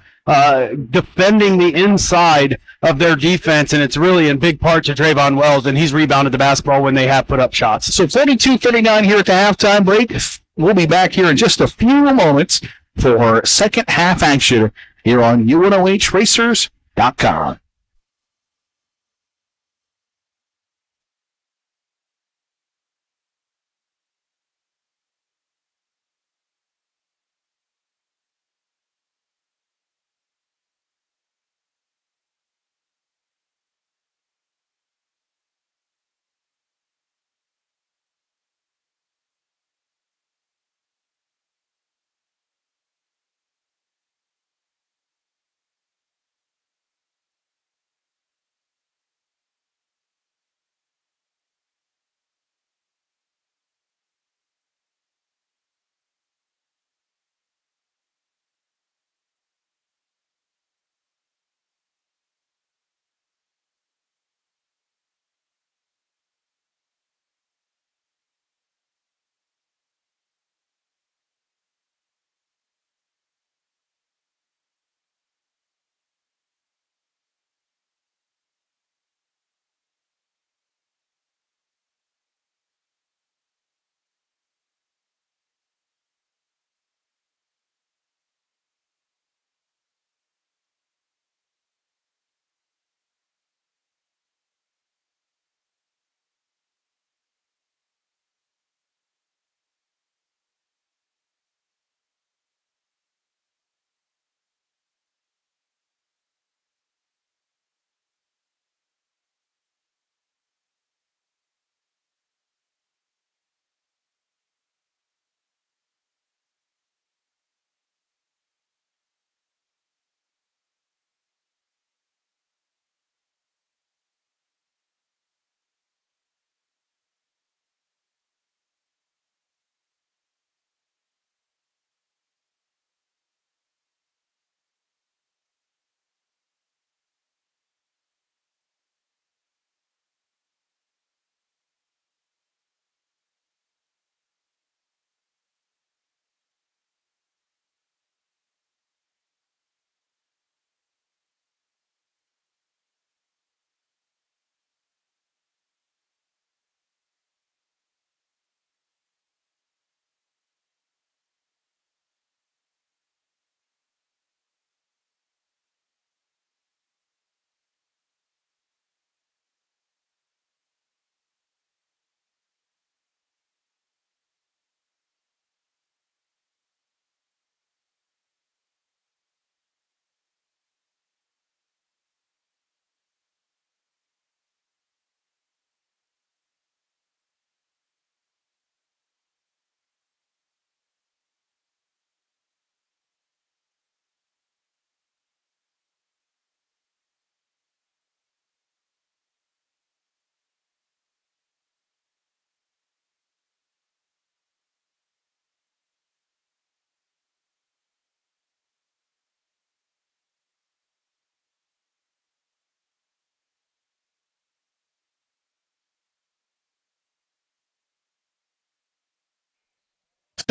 defending the inside of their defense, and it's really in big part to Trayvon Wells, and he's rebounded the basketball when they have put up shots. So 42-39 here at the halftime break. We'll be back here in just a few moments for second half action here on UNOHRacers.com.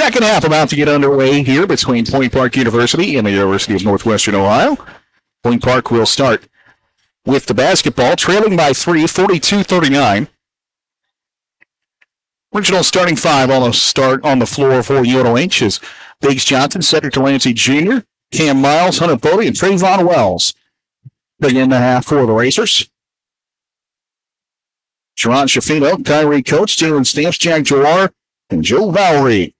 Second half about to get underway here between Point Park University and the University of Northwestern Ohio. Point Park will start with the basketball, trailing by 3, 42-39. Original starting five on the start on the floor for UNOH is Biggs Johnson, Cedric Delancey Jr., Cam Miles, Hunter Bode, and Trayvon Wells. Begin the half for the Racers. Sharon Shafino, Kyrie Coates, Jalen Stamps, Jack Jawar, and Joe Valerie.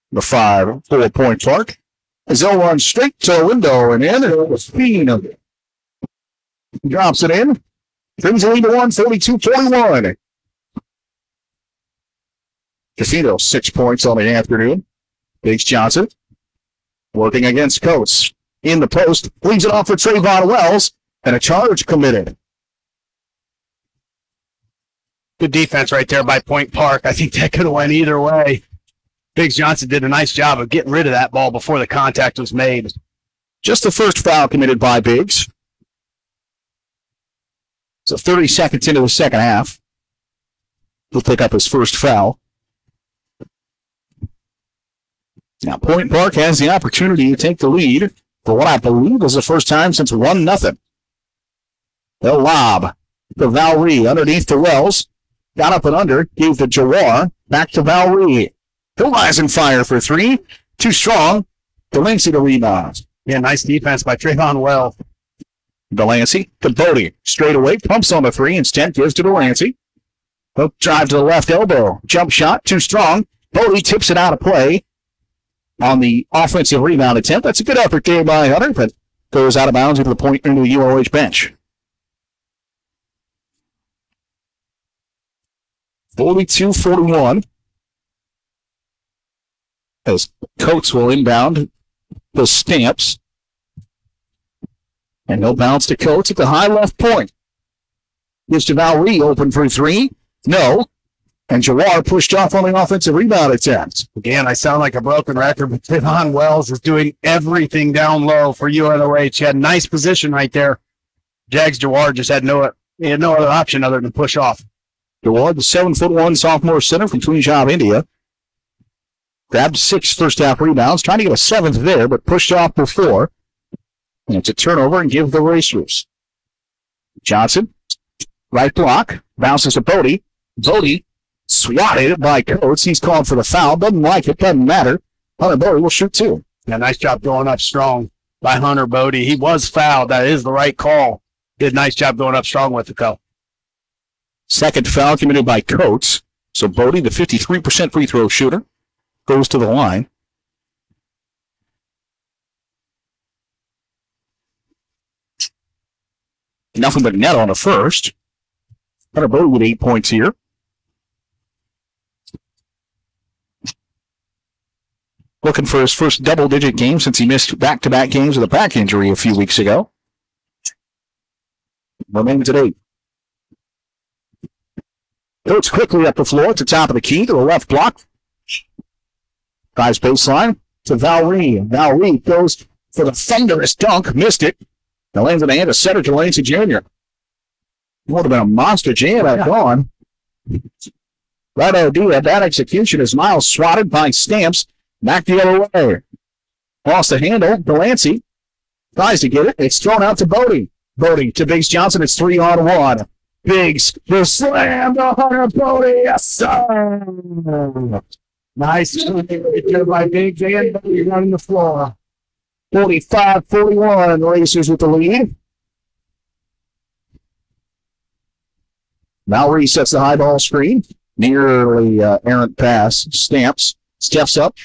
The 5 for Point Park. As they'll run straight to the window and in. Fiend drops it in. Brings the lead to 42-41. Shafino, 6 points on the afternoon. Biggs Johnson working against Coates. In the post, leaves it off for Trayvon Wells, and a charge committed. Good defense right there by Point Park. I think that could have went either way. Biggs Johnson did a nice job of getting rid of that ball before the contact was made. Just the first foul committed by Biggs. So 30 seconds into the second half. He'll pick up his first foul. Now, Point Park has the opportunity to take the lead for what I believe is the first time since 1-0. They'll lob to Valerie underneath to Wells. Got up and under, gave the Jawar, back to Valerie. He'll rise and fire for 3. Too strong. Delancey to rebound. Yeah, nice defense by Trayvon Wells. Delancey to Bode. Straight away, pumps on the 3. Instead, gives to Delancey. Hook drive to the left elbow. Jump shot, too strong. Bode tips it out of play on the offensive rebound attempt. That's a good effort there by Hunter, but goes out of bounds into the UNOH bench. 42-41. As Coates will inbound the Stamps. And he'll bounce to Coates at the high left point. Gives to Valerie, open for 3. No. And Jawar pushed off on the offensive rebound attempt. Again, I sound like a broken record, but Trayvon Wells is doing everything down low for UNOH. He had a nice position right there. Jags Jawar just had no other option other than push off. Jawar, the 7'1" sophomore center from Punjab, India. Grabbed 6 first half rebounds, trying to get a 7th there, but pushed off before. And it's a turnover and give the Racers. Johnson, right block, bounces to Bode. Bode swatted by Coates. He's called for the foul. Doesn't like it, doesn't matter. Hunter Bode will shoot 2. Yeah, nice job going up strong by Hunter Bode. He was fouled. That is the right call. Did a nice job going up strong with the call. Second foul committed by Coates. So Bode, the 53% free throw shooter, goes to the line. Nothing but net on the first. Hunter Bode with 8 points here. Looking for his first double-digit game since he missed back-to-back games with a back injury a few weeks ago. Remains at 8. Coates quickly up the floor at the top of the key to the left block. Drives baseline to Valerie. Valerie goes for the thunderous dunk. Missed it. Now lands in the hand of Cedric Delancey Jr. Would have been a monster jam at dawn. Right idea. That execution is Miles swatted by Stamps. Back the other way. Lost the handle. Delancey tries to get it. It's thrown out to Bode. Bode to Biggs Johnson. It's 3-on-1. Biggs, the slam to Hunter Bode. Yes, sir. Nice by Biggs and Bode running the floor. 45-41. Racers with the lead. Valerie sets the high ball screen. Nearly errant pass. Stamps. Steps up.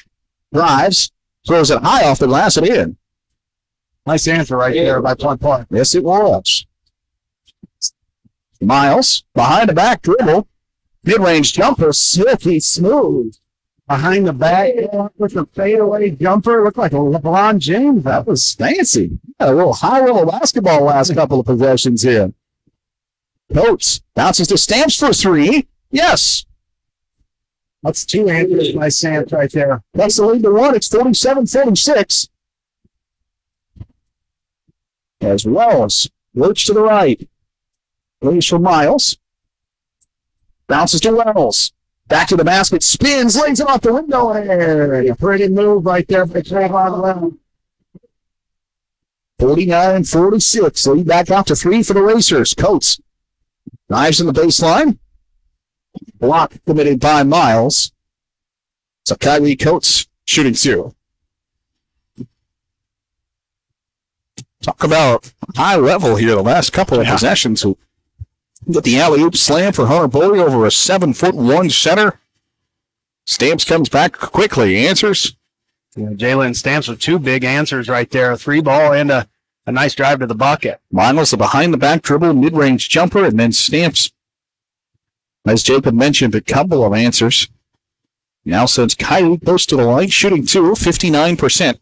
Drives. Throws it high off the glass and in. Nice answer right there by Point Park. Yes, it was. Miles, behind the back dribble. Mid-range jumper, silky smooth. Behind the back with a fadeaway jumper. Looked like a LeBron James. That was fancy. Had a little high-level basketball last couple of possessions here. Coates bounces to Stamps for 3. Yes. That's 2 answers by Stamps right there. That's the lead to 1. It's 47-46. As Wells works to the right. Leaves for Miles. Bounces to Wells. Back to the basket, spins, lays it off the window, and a pretty move right there for the Trayvon. 49-46. Lead back out to 3 for the Racers. Coates drives in the baseline. Block committed by Miles. So Kyrie Coates shooting 2. Talk about high level here the last couple of possessions. Get the alley-oop slam for Hunter Bode over a 7'1" center. Stamps comes back quickly. Answers. Jalen Stamps with 2 big answers right there. A 3-ball and a nice drive to the bucket. Miles, a behind-the-back dribble, mid-range jumper, and then Stamps. As Jacob mentioned, a couple of answers. Now since Kyrie goes to the line, shooting 2, 59%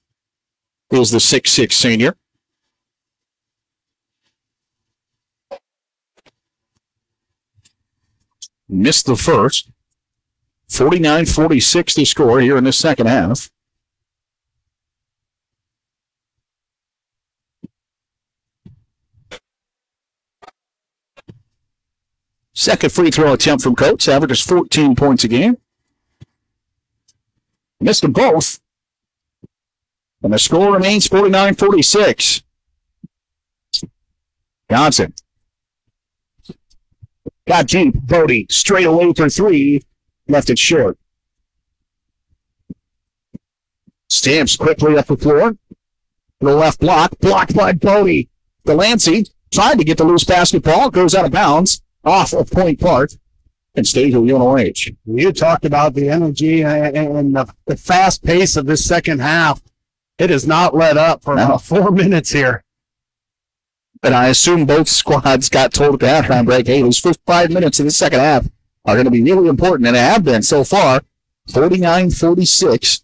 is the 6'6" senior. Missed the first. 49-46 the score here in the second half. Second free throw attempt from Coates, averages 14 points a game. Missed them both. And the score remains 49-46. Johnson. Got deep. Bode straight away for 3. Left it short. Stamps quickly up the floor. The left block. Blocked by Bode. Delancey tried to get the loose basketball. Goes out of bounds. Off of PointPark. And stays with UNOH. You talked about the energy and the fast pace of this second half. It has not let up for about 4 minutes here. And I assume both squads got told at the halftime break, hey, those first 5 minutes of the second half are going to be really important, and they have been so far. 49-46.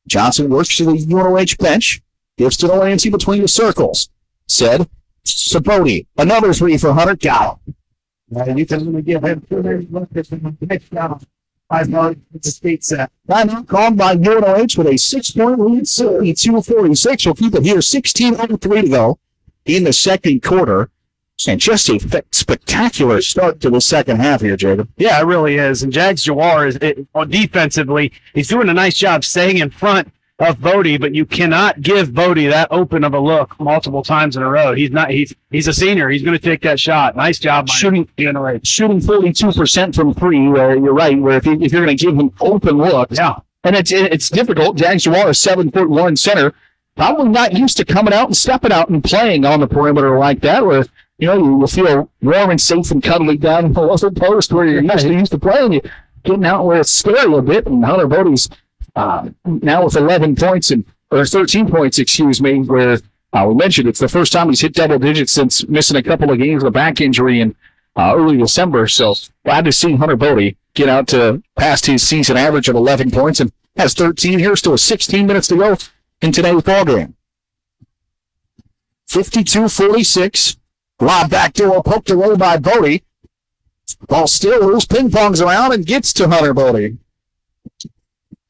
Johnson works to the UNOH bench, gives to Delancey between the circles. Said, Bode, another 3 for Hunter. Got him. You can only give him 2 minutes left. It's a state set. Timeout called by UNOH with a 6-point lead, 72-46. We'll keep it here. 16:03 to go in the second quarter. And just a spectacular start to the second half here, Jacob. Yeah, it really is. And Jags Jawar is defensively, he's doing a nice job staying in front of Bode, but you cannot give Bode that open of a look multiple times in a row. He's a senior. He's going to take that shot. Nice job by shooting 42% from 3. You're right. Where if you're going to give him open looks, yeah, and it's difficult. Jags Jawar, a 7'1" center, probably not used to coming out and stepping out and playing on the perimeter like that, where you feel warm and safe and cuddly down in the lower post where you're used to playing. You getting out where it's scary a bit, and Hunter Bode's now with 11 points or 13 points, excuse me, where we mentioned it's the first time he's hit double digits since missing a couple of games with a back injury in early December. So glad to see Hunter Bode get out to past his season average of 11 points and has 13 here. Still 16 minutes to go in today's ball game. 52-46. Lob back door poked away by Bode. Ball still loose, ping-pongs around and gets to Hunter Bode.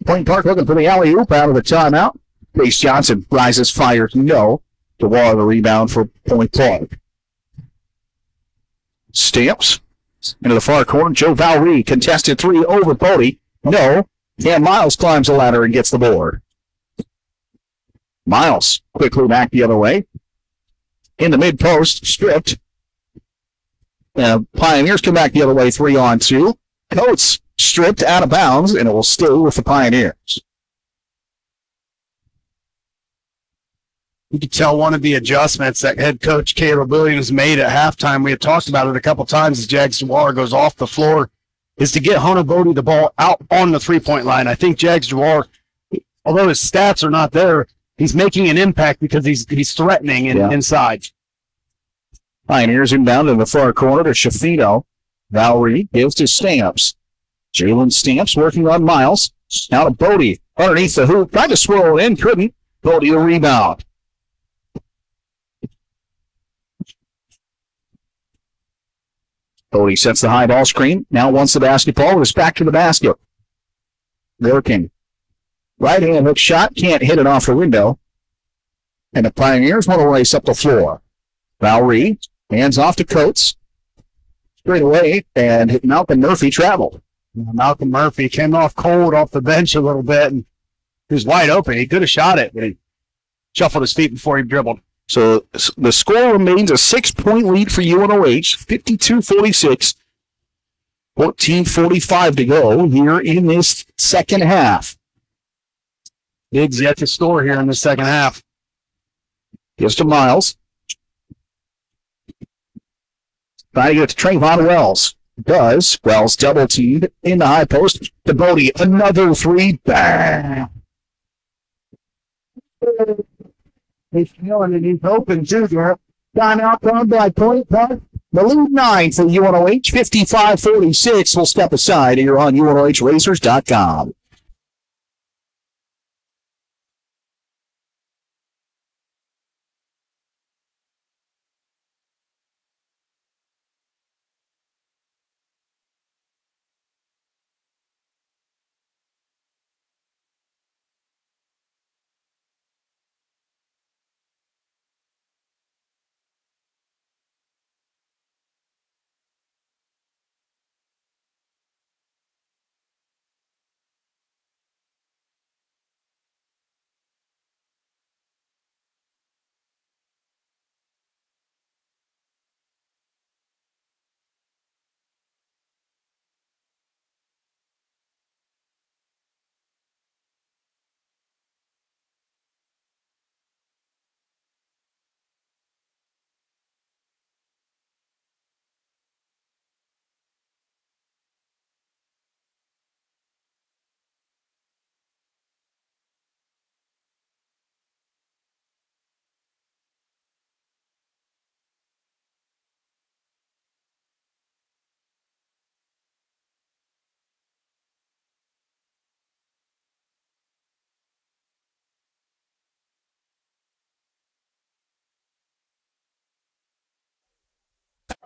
PointPark looking for the alley-oop out of the timeout. Chase Johnson rises, fires, no. DeWar the rebound for PointPark. Stamps into the far corner. Joe Valerie contested 3 over Bode. No. And Miles climbs the ladder and gets the board. Miles quickly back the other way. In the mid-post, stripped. Pioneers come back the other way, 3-on-2. Coates stripped out of bounds, and it will stay with the Pioneers. You could tell one of the adjustments that head coach Caleb Williams made at halftime, we had talked about it a couple times as Jags Jawar goes off the floor, is to get Hunter Bode the ball out on the three-point line. I think Jags Jawar, although his stats are not there, he's making an impact because he's threatening inside. Pioneers inbound in the far corner to Shafino. Valerie gives to Stamps. Jalen Stamps working on Miles. Now to Bode underneath the hoop. Tried to swirl it in, couldn't. Bode the rebound. Bode sets the high ball screen. Now wants the basketball. It's back to the basket. Working. Right-hand hook shot. Can't hit it off the window. And the Pioneers want to race up the floor. Valerie hands off to Coates. Straight away and hitting out, and Murphy traveled. Malcolm Murphy came off cold off the bench a little bit, and he was wide open. He could have shot it, but he shuffled his feet before he dribbled. So the score remains a 6-point lead for UNOH, 52-46. 14:45 to go here in this second half. Biggs yet to score here in the second half. Gives to Miles. Trying to get to Trayvon Wells. Does. Wells double teamed in the high post. To Bode. Another three. Bang. He's feeling it. He's open too, girl. Time out called by PointPark. The lead 9 for UNOH, 55-46. We'll step aside here on UNOHRacers.com.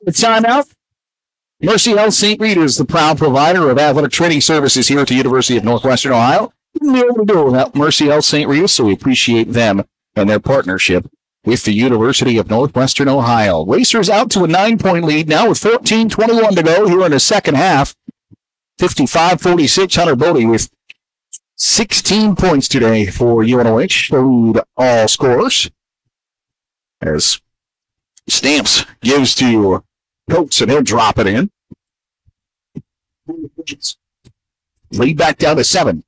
The timeout. Mercy Health St. Rita is the proud provider of athletic training services here at the University of Northwestern Ohio. We wouldn't be able to do it without Mercy Health St. Rita, so we appreciate them and their partnership with the University of Northwestern Ohio. Racers out to a 9-point lead now with 14:21 to go here in the second half. 55-46. Hunter Bode with 16 points today for UNOH. The lead all scorers. As Stamps gives to Coates, and he'll drop it in. Lead back down to 7.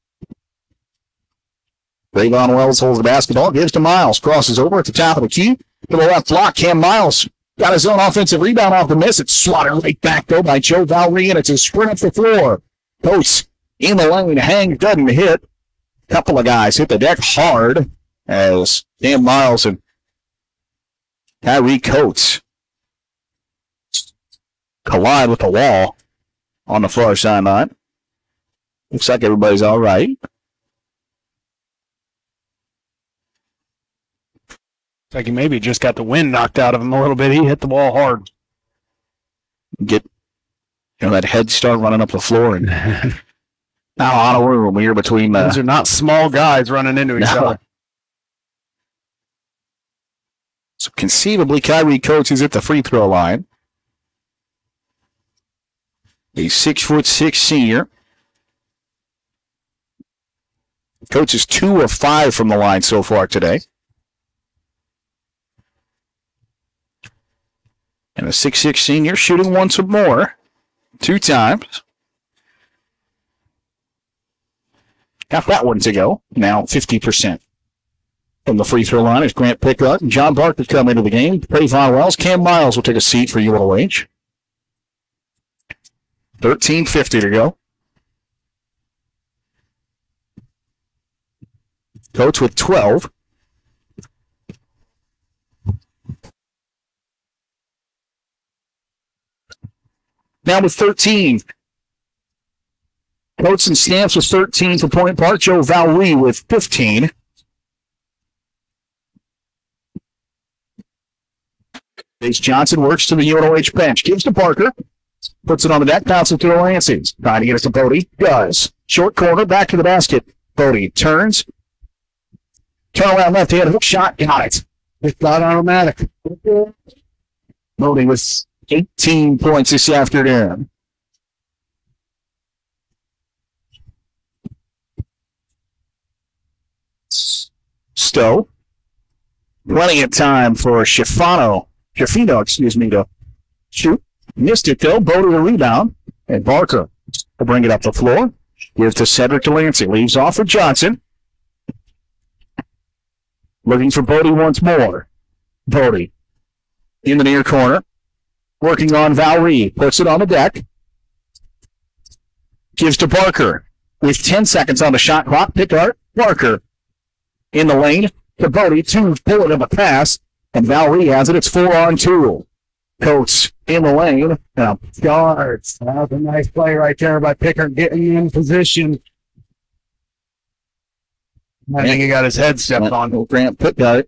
Trayvon Wells holds the basketball, gives to Miles, crosses over at the top of the key. To the left block, Cam Miles got his own offensive rebound off the miss. It's swatted right back, though, by Joe Valerie, and it's a sprint up the floor. Coates in the lane, hang, doesn't hit. Couple of guys hit the deck hard as Cam Miles and Tyree Coates collide with the wall on the far sideline. Looks like everybody's all right. It's like he maybe just got the wind knocked out of him a little bit. He hit the wall hard. Get, that head start running up the floor, and not a lot of room here between those are not small guys running into each other. So conceivably, Kyrie Coates is at the free throw line. A 6'6" senior. Coates is 2 of 5 from the line so far today. And a 6'6" senior shooting once more. 2 times. Got that one to go. Now 50%. From the free throw line is Grant Pickett and John Barker come into the game. Trayvon Wells. Cam Miles will take a seat for UNOH. 13:50 to go. Coates with 12. Now with 13. Coates and Stamps with 13 for PointPark. Joe Valerie with 15. Chase Johnson works to the UNOH bench. Gives to Parker. Puts it on the deck. Bounces it to Lansing. Trying to get it to Bode. Does. Short corner. Back to the basket. Bode turns. Turn around left hand. Hook shot. Got it. It's not automatic. Bode with 18 points this afternoon. Stowe. Plenty of time for Schifino, to shoot. Missed it, though. Bode the rebound. And Barker will bring it up the floor. Gives to Cedric Delancey. Leaves off for Johnson. Looking for Bode once more. Bode in the near corner. Working on Valerie. Puts it on the deck. Gives to Barker. With 10 seconds on the shot clock. Pickard. Barker in the lane. To Bode. Two pulling of a pass. And Valerie has it. It's 4-on-2. Coates in the lane. Now, guards. That was a nice play right there by Pickard getting in position. I think he got his head stepped on. Grant Pickard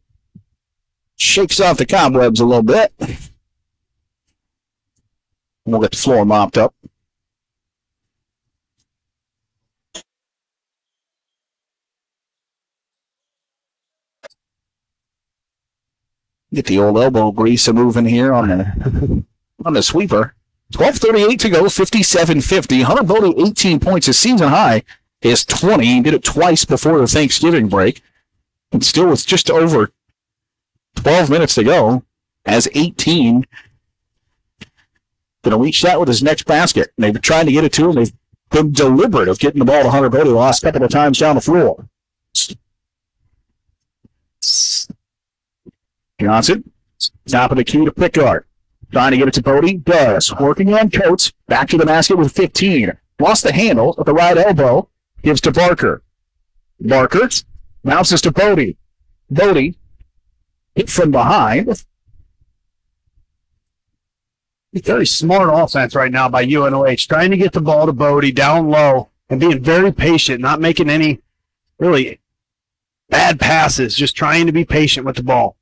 shakes off the cobwebs a little bit. We'll get the floor mopped up. Get the old elbow grease moving here on the sweeper. 12:38 to go, 57-50. Hunter Bode, 18 points. His season high is 20. He did it twice before the Thanksgiving break. And still with just over 12 minutes to go, as 18. Going to reach that with his next basket. And they've been trying to get it to him. They've been deliberate of getting the ball to Hunter Bode the last couple of times down the floor. Johnson, top of the key to Pickard. Trying to get it to Bode. Does. Working on Coates. Back to the basket with 15. Lost the handle at the right elbow. Gives to Barker. Barker bounces to Bode. Bode hit from behind. Very smart offense right now by UNOH. Trying to get the ball to Bode down low and being very patient, not making any really bad passes, just trying to be patient with the ball.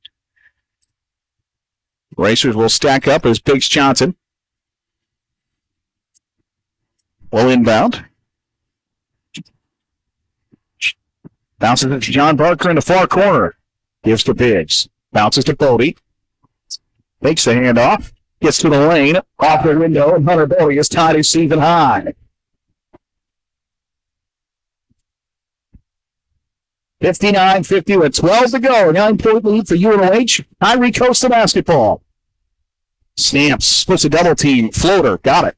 Racers will stack up as Biggs Johnson will inbound. Bounces it to John Barker in the far corner. Gives to Biggs. Bounces to Bode. Takes the handoff. Gets to the lane. Off the window. And Hunter Bode is tied his season high. 59-50 with 12 to go. 9-point lead for UNOH. Ivory Coast the basketball. Stamps. Splits a double team. Floater. Got it.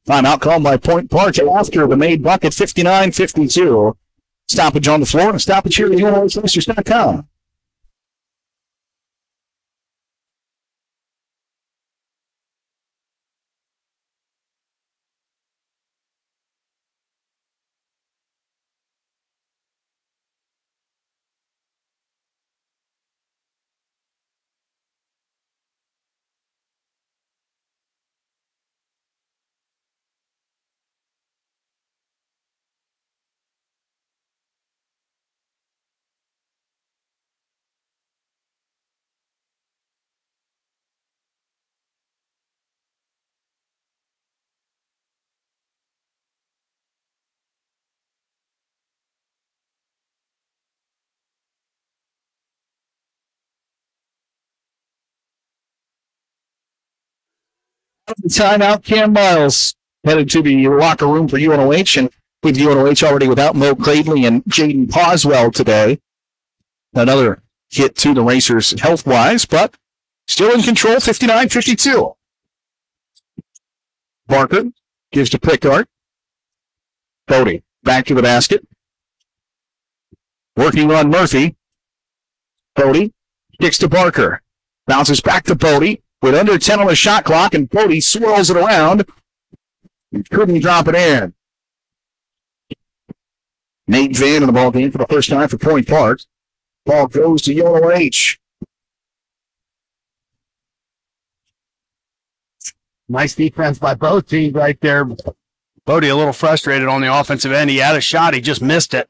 Timeout called by PointPark after the made bucket. 59-52. Stoppage on the floor and a stoppage here at UNOHRacers.com. Timeout, Cam Miles headed to the locker room for UNOH, and with UNOH already without Mo Cradley and Jaden Poswell today. Another hit to the Racers health-wise, but still in control, 59-52. Barker gives to Pickard. Bode back to the basket. Working on Murphy. Bode kicks to Barker. Bounces back to Bode. With under 10 on the shot clock, and Bode swirls it around. He couldn't drop it in. Nate Van in the ball game for the first time for PointPark. Ball goes to UNOH. Nice defense by both teams right there. Bode a little frustrated on the offensive end. He had a shot. He just missed it.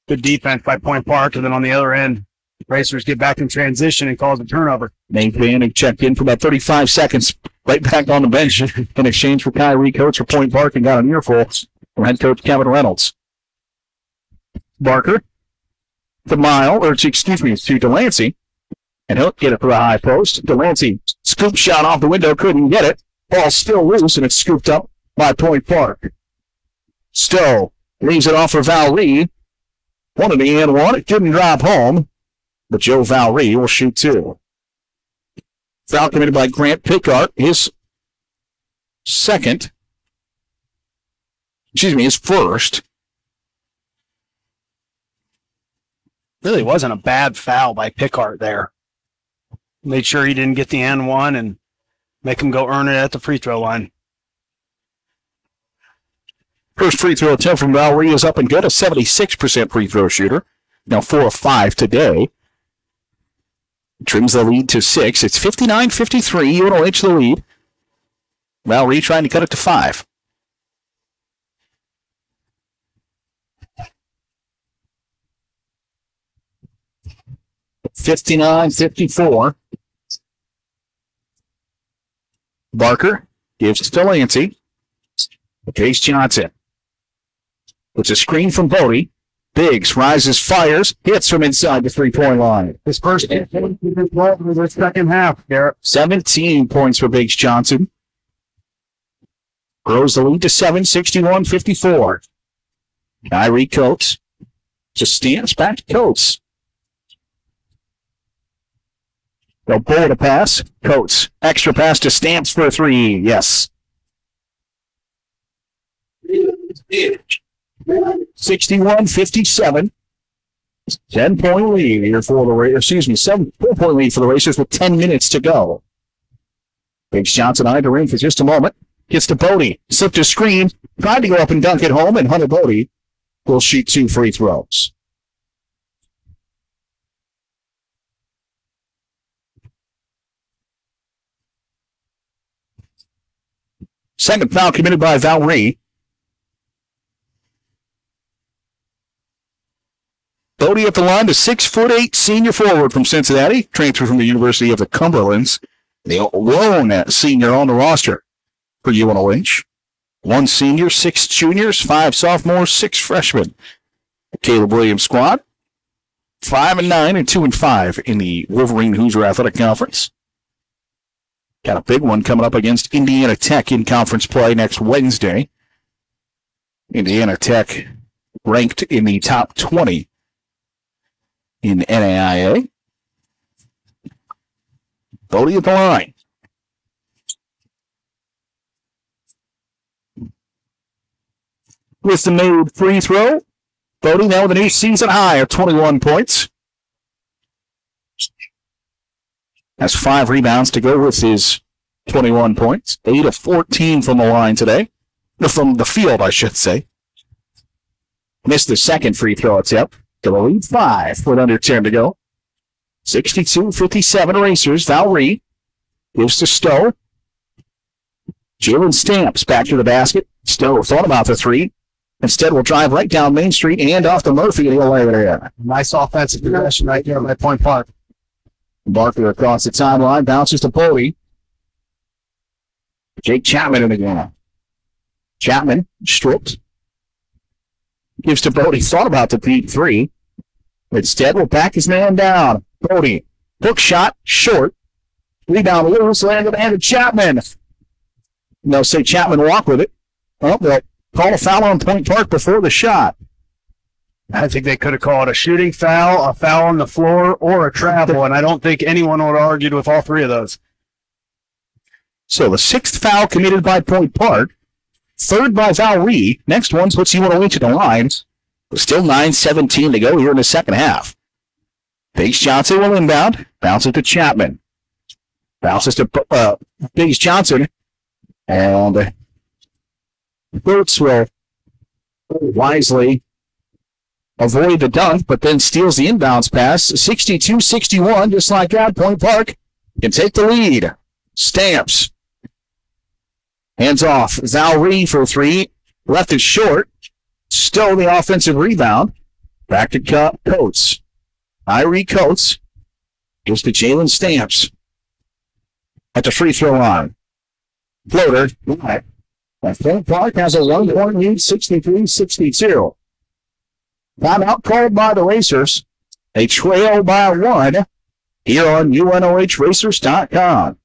Good defense by PointPark. And then on the other end, Racers get back in transition and cause a turnover. Nate Van checked in for about 35 seconds, right back on the bench in exchange for Kyrie Coates for PointPark and got an earful from head coach Kevin Reynolds. Barker to to Delancey, and he'll get it for a high post. Delancey, scoop shot off the window, couldn't get it. Ball still loose, and it's scooped up by PointPark. Stowe leaves it off for Valerie. Wanted the and one. It didn't drop home, but Joe Valry will shoot two. Foul committed by Grant Pickart. His first. Really wasn't a bad foul by Pickart there. Made sure he didn't get the and one and make him go earn it at the free throw line. First free throw attempt from Valry is up and good. A 76% free throw shooter. Now 4 of 5 today. Trims the lead to 6. It's 59-53. UNOH the lead. Valry trying to cut it to 5. (59-54). Barker gives to Delancey. Chase Johnson. It's a screen from Bode. Biggs rises, fires, hits from inside the three-point line. His first the second half, Garrett. 17 points for Biggs Johnson. Grows the lead to 7, 61-54. Kyrie Coates just stands back to Coates. They'll pull the pass. Coates. Extra pass to Stamps for a three. Yes. 61-57. 10-point lead here for the Racers. 7-point lead for the Racers with 10 minutes to go. Biggs Johnson eyed the ring for just a moment. Gets to Bode. Slipped a screen. Tried to go up and dunk it home, and Hunter Bode will shoot 2 free throws. Second foul committed by Valry. Bode at the line, the 6'8" senior forward from Cincinnati, transferred from the University of the Cumberlands. The lone senior on the roster for UNOH. 1 senior, 6 juniors, 5 sophomores, 6 freshmen. Caleb Williams squad. 5-9 and 2-5 in the Wolverine Hoosier Athletic Conference. Got a big one coming up against Indiana Tech in conference play next Wednesday. Indiana Tech ranked in the top 20 in NAIA. Bode at the line. With the made free throw, Bode now with a new season high of 21 points. Has 5 rebounds to go with his 21 points. 8 of 14 from the line today. From the field, I should say. Missed the second free throw attempt. To the lead 5 with under 10 to go. 62-57 Racers. Valry gives to Stowe. Jalen Stamps back to the basket. Stowe thought about the three. Instead, will drive right down Main Street and off to Murphy, and he'll lay it in. Nice offensive possession right there by Point Park. Barker across the timeline, bounces to Bode. Jake Chapman in the game. Chapman stripped. Gives to Bode. Thought about the deep three. Instead, will back his man down. Bode. Hook shot, short. Rebound loose, landed the hand of Chapman. They'll say Chapman walk with it. Oh, they'll call a foul on Point Park before the shot. I think they could have called a shooting foul, a foul on the floor, or a travel, and I don't think anyone would have argued with all three of those. So the 6th foul committed by Point Park, 3rd by Valry. Next one puts UNOH to the lines. Still 9:17 to go here in the second half. Biggs Johnson will inbound, bounce it to Chapman. Bounces to Biggs Johnson, and Boots will wisely avoid the dunk, but then steals the inbounds pass. 62-61, just like that. Point Park can take the lead. Stamps. Hands off. Valry for 3. Left it short. Still the offensive rebound. Back to Coates. Kyrie Coates gives to Jalen Stamps at the free throw line. Floater. Point Park has a 1-point lead, 63-62. Timeout called by the Racers. They trail by 1 here on UNOHRacers.com.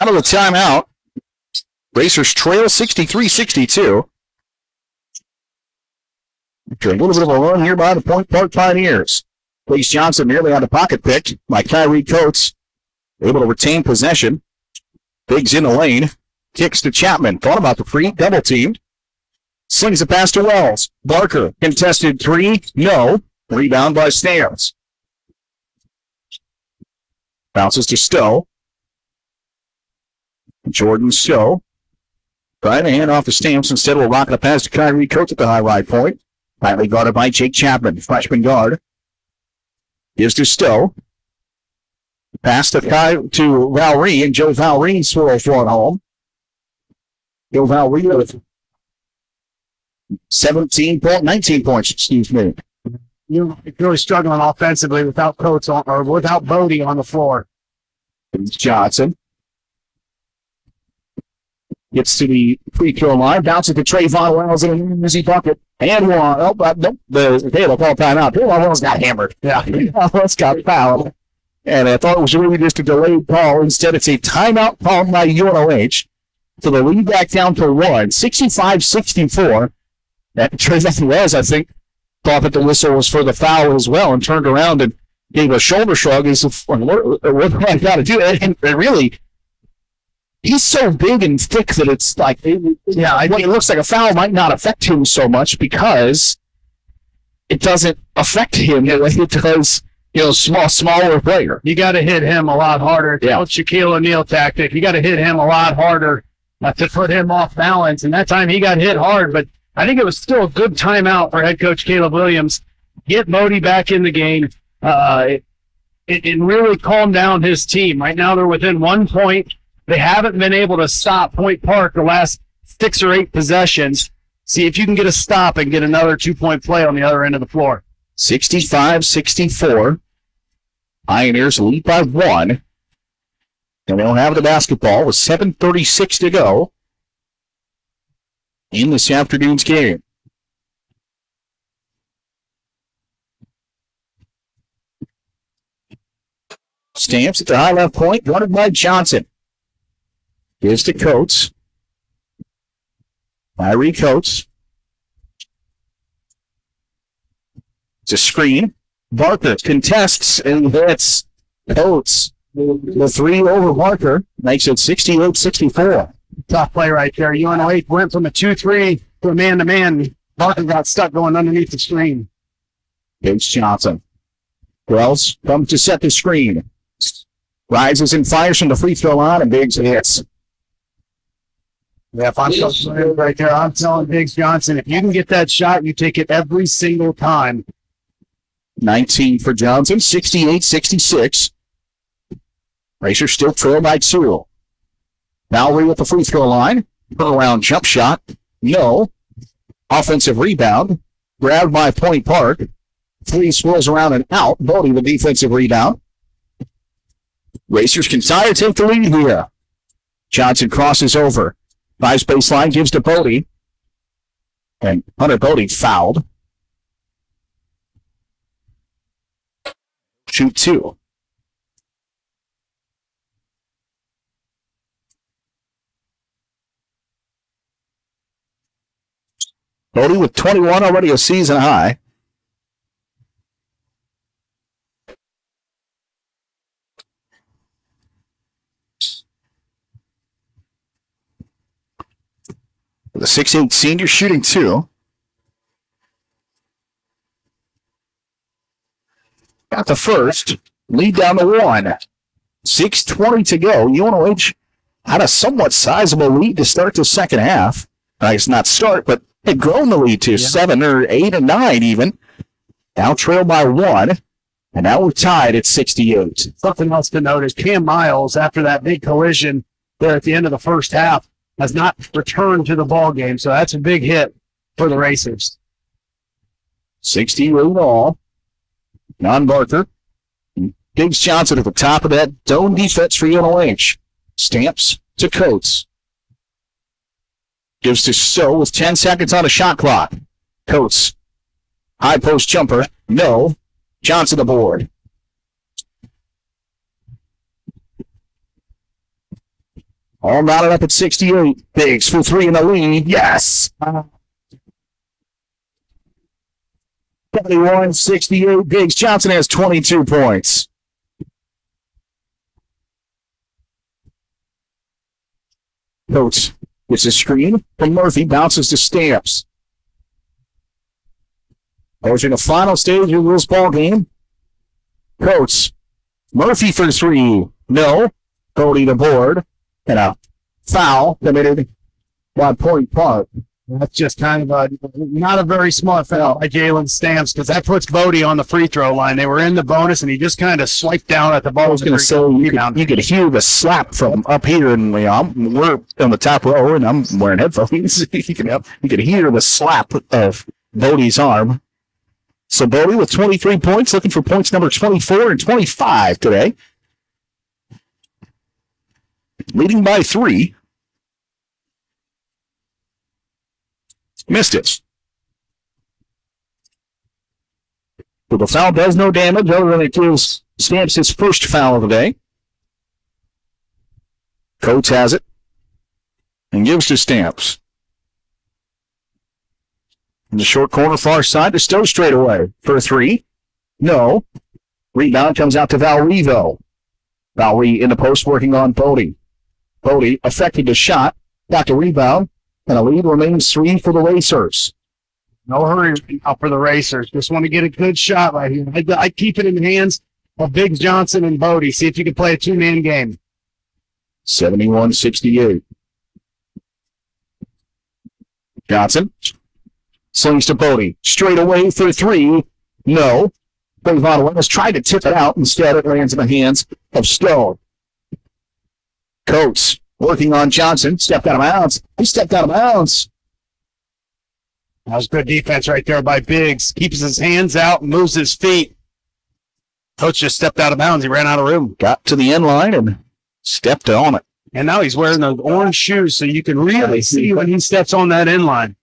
Out of the timeout. Racers trail 63-62. After a little bit of a run here by the Point Park Pioneers. Blaze Johnson nearly on the pocket pick by Kyrie Coates. Able to retain possession. Biggs in the lane. Kicks to Chapman. Thought about the free. Double teamed. Slings a pass to Wells. Barker. Contested three. No. Rebound by Stamps. Bounces to Stowe. Jordan Stowe. Trying to hand off to Stamps. Instead, will rock the pass to Kyrie Coates at the high right point. Tightly guarded by Jake Chapman, freshman guard. Gives to Stowe. Pass to Valerie, and Joe Valerie swirls for it home. Joe Valerie with 19 points, excuse me. You're really struggling offensively without Coates or without Bode on the floor. Johnson gets to the free throw line, bounces to Trayvon Wells in an easy bucket. And one. Oh, nope. They'll call timeout. Trayvon Wells got hammered. Yeah, Wells got fouled. And I thought it was really just a delayed call. Instead, it's a timeout called by UNOH. So the lead back down to 1, 65-64. And Trayvon Wells, I think, thought that the whistle was for the foul as well and turned around and gave a shoulder shrug as if, what do I got to do? And really, he's so big and thick that it's like, it looks like a foul might not affect him so much because it doesn't affect him the way it does, smaller player. You got to hit him a lot harder. It's the Shaquille O'Neal tactic. You got to hit him a lot harder to put him off balance. And that time he got hit hard, but I think it was still a good timeout for head coach Caleb Williams. Get Bode back in the game. It really calmed down his team. Right now they're within 1 point. They haven't been able to stop Point Park the last 6 or 8 possessions. See if you can get a stop and get another 2-point play on the other end of the floor. 65-64. Pioneers lead by 1. And they'll have the basketball with 7:36 to go in this afternoon's game. Stamps at the high left point, guarded by Johnson. Gives to Coates. Kyrie Coates. It's a screen. Barker contests, and that's Coates. The 3 over Barker makes it 68-64. Tough play right there. UNOH went from a 2-3 to a man-to-man. Barker got stuck going underneath the screen. Gives Johnson. Wells comes to set the screen. Rises and fires from the free throw line, and Biggs hits. Yeah, if I'm right there, I'm telling Biggs Johnson, if you can get that shot, you take it every single time. 19 for Johnson, 68-66. Racers still trail by 2. Valerie with the free throw line. Turnaround jump shot. No. Offensive rebound. Grabbed by Point Park. 3 swirls around and out. Bode the defensive rebound. Racers can tire take the lead here. Johnson crosses over. Drives baseline, gives to Bode. And Hunter Bode fouled. Shoot 2. Bode with 21 already, a season high. The 6'8" senior shooting 2. Got the first. Lead down to 1. 6:20 to go. UNOH had a somewhat sizable lead to start the second half. I guess not start, but had grown the lead to 7 or 8 and 9 even. Now trailed by 1. And now we're tied at 68. Something else to note is Cam Miles, after that big collision there at the end of the first half, has not returned to the ball game. So that's a big hit for the Racers. 60 all. Non-Barker. Biggs Johnson at the top of that zone defense for UNOH. Stamps to Coates. Gives to Stowe with 10 seconds on the shot clock. Coates. High post jumper. No. Johnson aboard. All knotted up at 68. Biggs for three in the lead. Yes! 71-68. Biggs Johnson has 22 points. Coates gets a screen from Murphy, bounces to Stamps. Approaching the final stage of this ball game. Coates. Murphy for three. No. Bode the board. And a foul committed by PointPark. That's just kind of not a very smart foul by Jalen Stamps, because that puts Bode on the free throw line. They were in the bonus, and he just kind of swiped down at the ball. I was going to say, you could hear the slap from up here, and we're on the top row, and I'm wearing headphones. you can hear the slap of Bode's arm. So Bode with 23 points, looking for points number 24 and 25 today. Leading by 3. Missed it. So the foul does no damage, other than it gives Stamps his first foul of the day. Coates has it and gives to Stamps. In the short corner, far side to Stowe straight away for a three. No. Rebound comes out to Valrivo. Valri in the post working on Bode. Bode affected the shot, got the rebound, and a lead remains 3 for the Racers. No hurry now for the Racers. Just want to get a good shot right here. I keep it in the hands of Biggs Johnson and Bode. See if you can play a two-man game. 71-68. Johnson slings to Bode. Straight away for 3. No. Von has tried to tip it out. Instead, it lands in the hands of Stowe. Coates working on Johnson. Stepped out of bounds. He stepped out of bounds. That was good defense right there by Biggs. Keeps his hands out and moves his feet. Coach just stepped out of bounds. He ran out of room. Got to the end line and stepped on it. And now he's wearing those orange shoes so you can really see when he steps on that end line.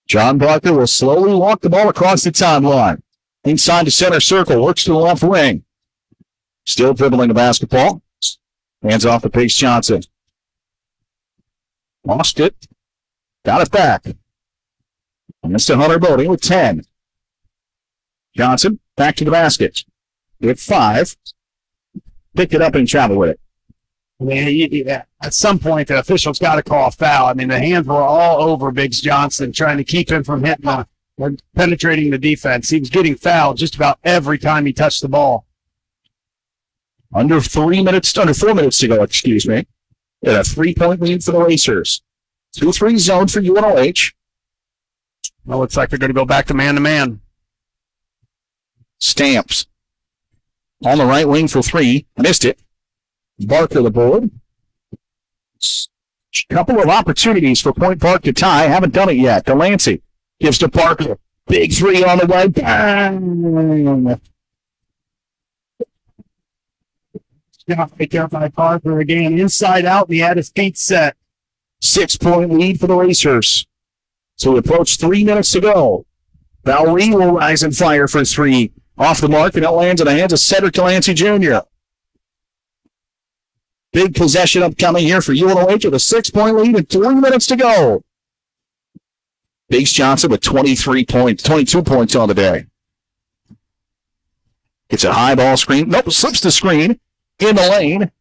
John Barker will slowly walk the ball across the timeline. Inside the center circle. Works to the left wing. Still dribbling the basketball. Hands off to Biggs Johnson. Lost it. Got it back. And Mr. Hunter Bode with 10. Johnson back to the basket. With 5. Picked it up and traveled with it. I mean, at some point, the officials got to call a foul. I mean, the hands were all over Biggs Johnson, trying to keep him from hitting or penetrating the defense. He was getting fouled just about every time he touched the ball. Under 4 minutes to go, excuse me. And a 3-point lead for the Racers. 2-3 zone for UNOH. Well, looks like they're going to go back to man-to-man. Stamps. On the right wing for 3. Missed it. Barker the board. Couple of opportunities for PointPark to tie. Haven't done it yet. Delancey gives to Barker. Big 3 on the way. Bang! Right there by Barker again. Inside out, and he had his feet set. 6-point lead for the Racers. So we approach 3 minutes to go. Valri will rise and fire for 3. Off the mark, and it lands in the hands of Cedric Delancey Jr. Big possession upcoming here for UNOH with a 6-point lead and 3 minutes to go. Biggs Johnson with 22 points on the day. It's a high ball screen. Nope, slips the screen in the lane.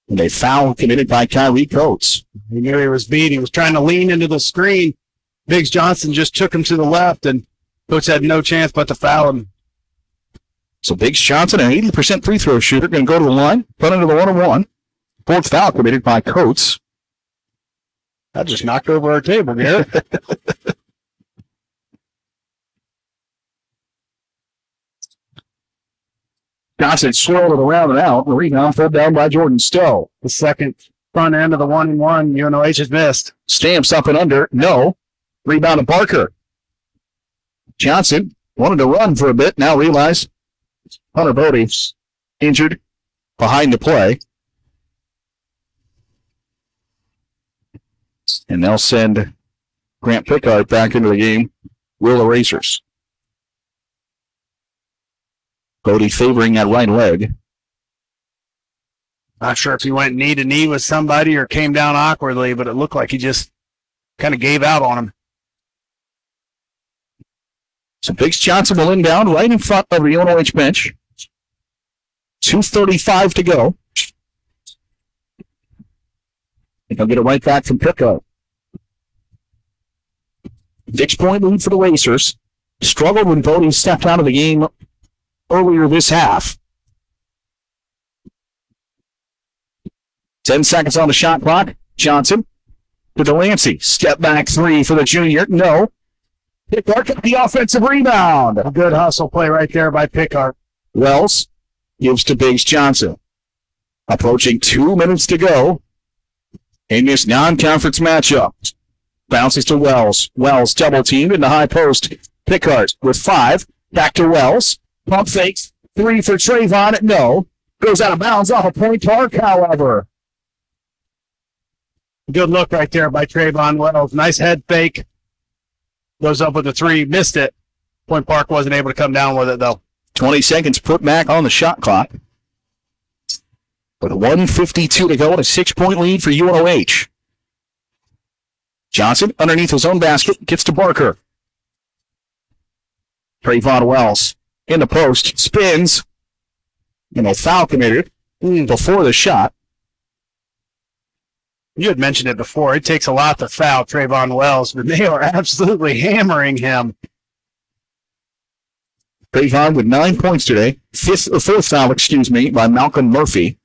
And a foul committed by Kyrie Coates. He knew he was beat. He was trying to lean into the screen. Biggs Johnson just took him to the left, and Coates had no chance but to foul him. So Biggs Johnson, an 80% free throw shooter, going to go to the line, put into the 1-1. 4th foul committed by Coates. That just knocked over our table, Garrett. Johnson swirled it around and out. The rebound fell down by Jordan Stowe. The second front end of the 1-1, UNOH has missed. Stamps up and under. No. Rebound to Barker. Johnson wanted to run for a bit. Now realized Hunter Bode's injured behind the play. And they'll send Grant Pickard back into the game. Will the Racers. Bode favoring that right leg. Not sure if he went knee to knee with somebody or came down awkwardly, but it looked like he just kind of gave out on him. So Biggs Johnson will inbound right in front of the UNOH bench. 2:35 to go. And he'll get it right back from Pico. 6-point lead for the Racers. Struggled when Bode stepped out of the game earlier this half. 10 seconds on the shot clock. Johnson to Delancey. Step back three for the junior. No. Pickard got the offensive rebound. A good hustle play right there by Pickard. Wells gives to Biggs Johnson. Approaching 2 minutes to go in this non-conference matchup. Bounces to Wells. Wells double teamed in the high post. Pickard with 5. Back to Wells. Pump fakes. 3 for Trayvon. No. Goes out of bounds off of PointPark, however. Good look right there by Trayvon Wells. Nice head fake. Goes up with a 3. Missed it. PointPark wasn't able to come down with it, though. 20 seconds put back on the shot clock. With 1:52 to go and a 6-point lead for UNOH. Johnson, underneath his own basket, gets to Barker. Trayvon Wells in the post, spins, and a foul committed before the shot. You had mentioned it before. It takes a lot to foul Trayvon Wells, but they are absolutely hammering him. Trayvon with 9 points today. Fourth foul, by Malcolm Murphy.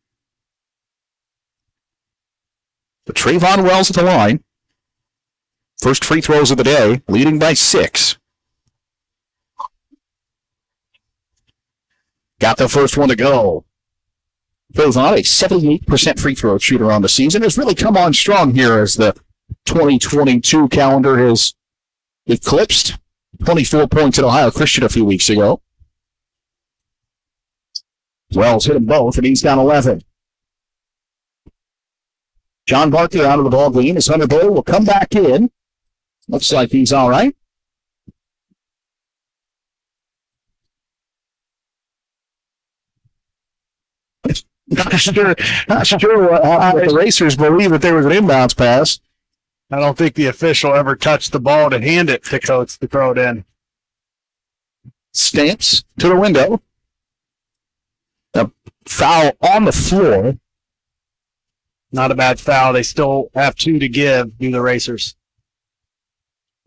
But Trayvon Wells at the line. First free throws of the day, leading by 6. Got the first one to go. Trayvon, a 78% free throw shooter on the season, has really come on strong here as the 2022 calendar has eclipsed. 24 points at Ohio Christian a few weeks ago. Wells hit them both, and he's down 11. John Barker out of the ball game as Hunter Bode will come back in. Looks like he's all right. Not sure what happened with the Racers believe that there was an inbounds pass. I don't think the official ever touched the ball to hand it to Coates to throw it in. Stamps to the window. A foul on the floor. Not a bad foul. They still have 2 to give, do the Racers.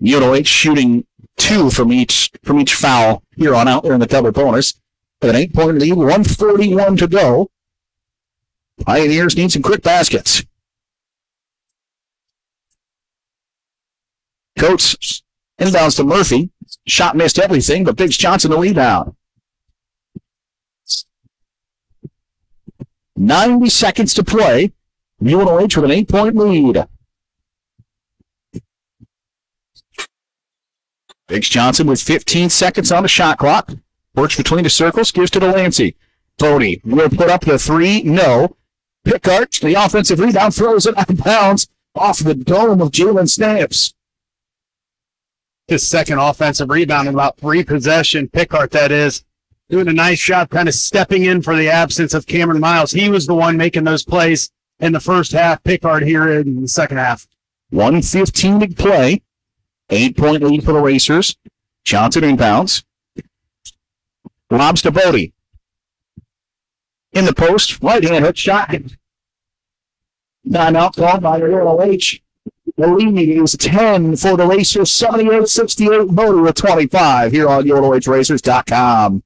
UNOH shooting 2 from each foul here on out there in the double bonus. With an 8-point lead, 1:41 to go. Pioneers need some quick baskets. Coates inbounds to Murphy. Shot missed everything, but Biggs Johnson the rebound. 90 seconds to play. UNOH with an 8-point lead. Biggs Johnson with 15 seconds on the shot clock. Works between the circles, gives to Delancey. Bode will put up the 3. No. Pickard, the offensive rebound, throws it out of bounds off the dome of Jalen Stamps. His second offensive rebound in about 3 possession. Pickard, that is, doing a nice job kind of stepping in for the absence of Cameron Miles. He was the one making those plays in the first half. Pickard here in the second half. 1:15 to play. 8-point lead for the Racers. Johnson inbounds. Lobs to Bode. In the post, right-hand hook shot. Timeout called by the UNOH. The lead is 10 for the Racers, 78-68. Bode with 25 here on UNOHRacers.com.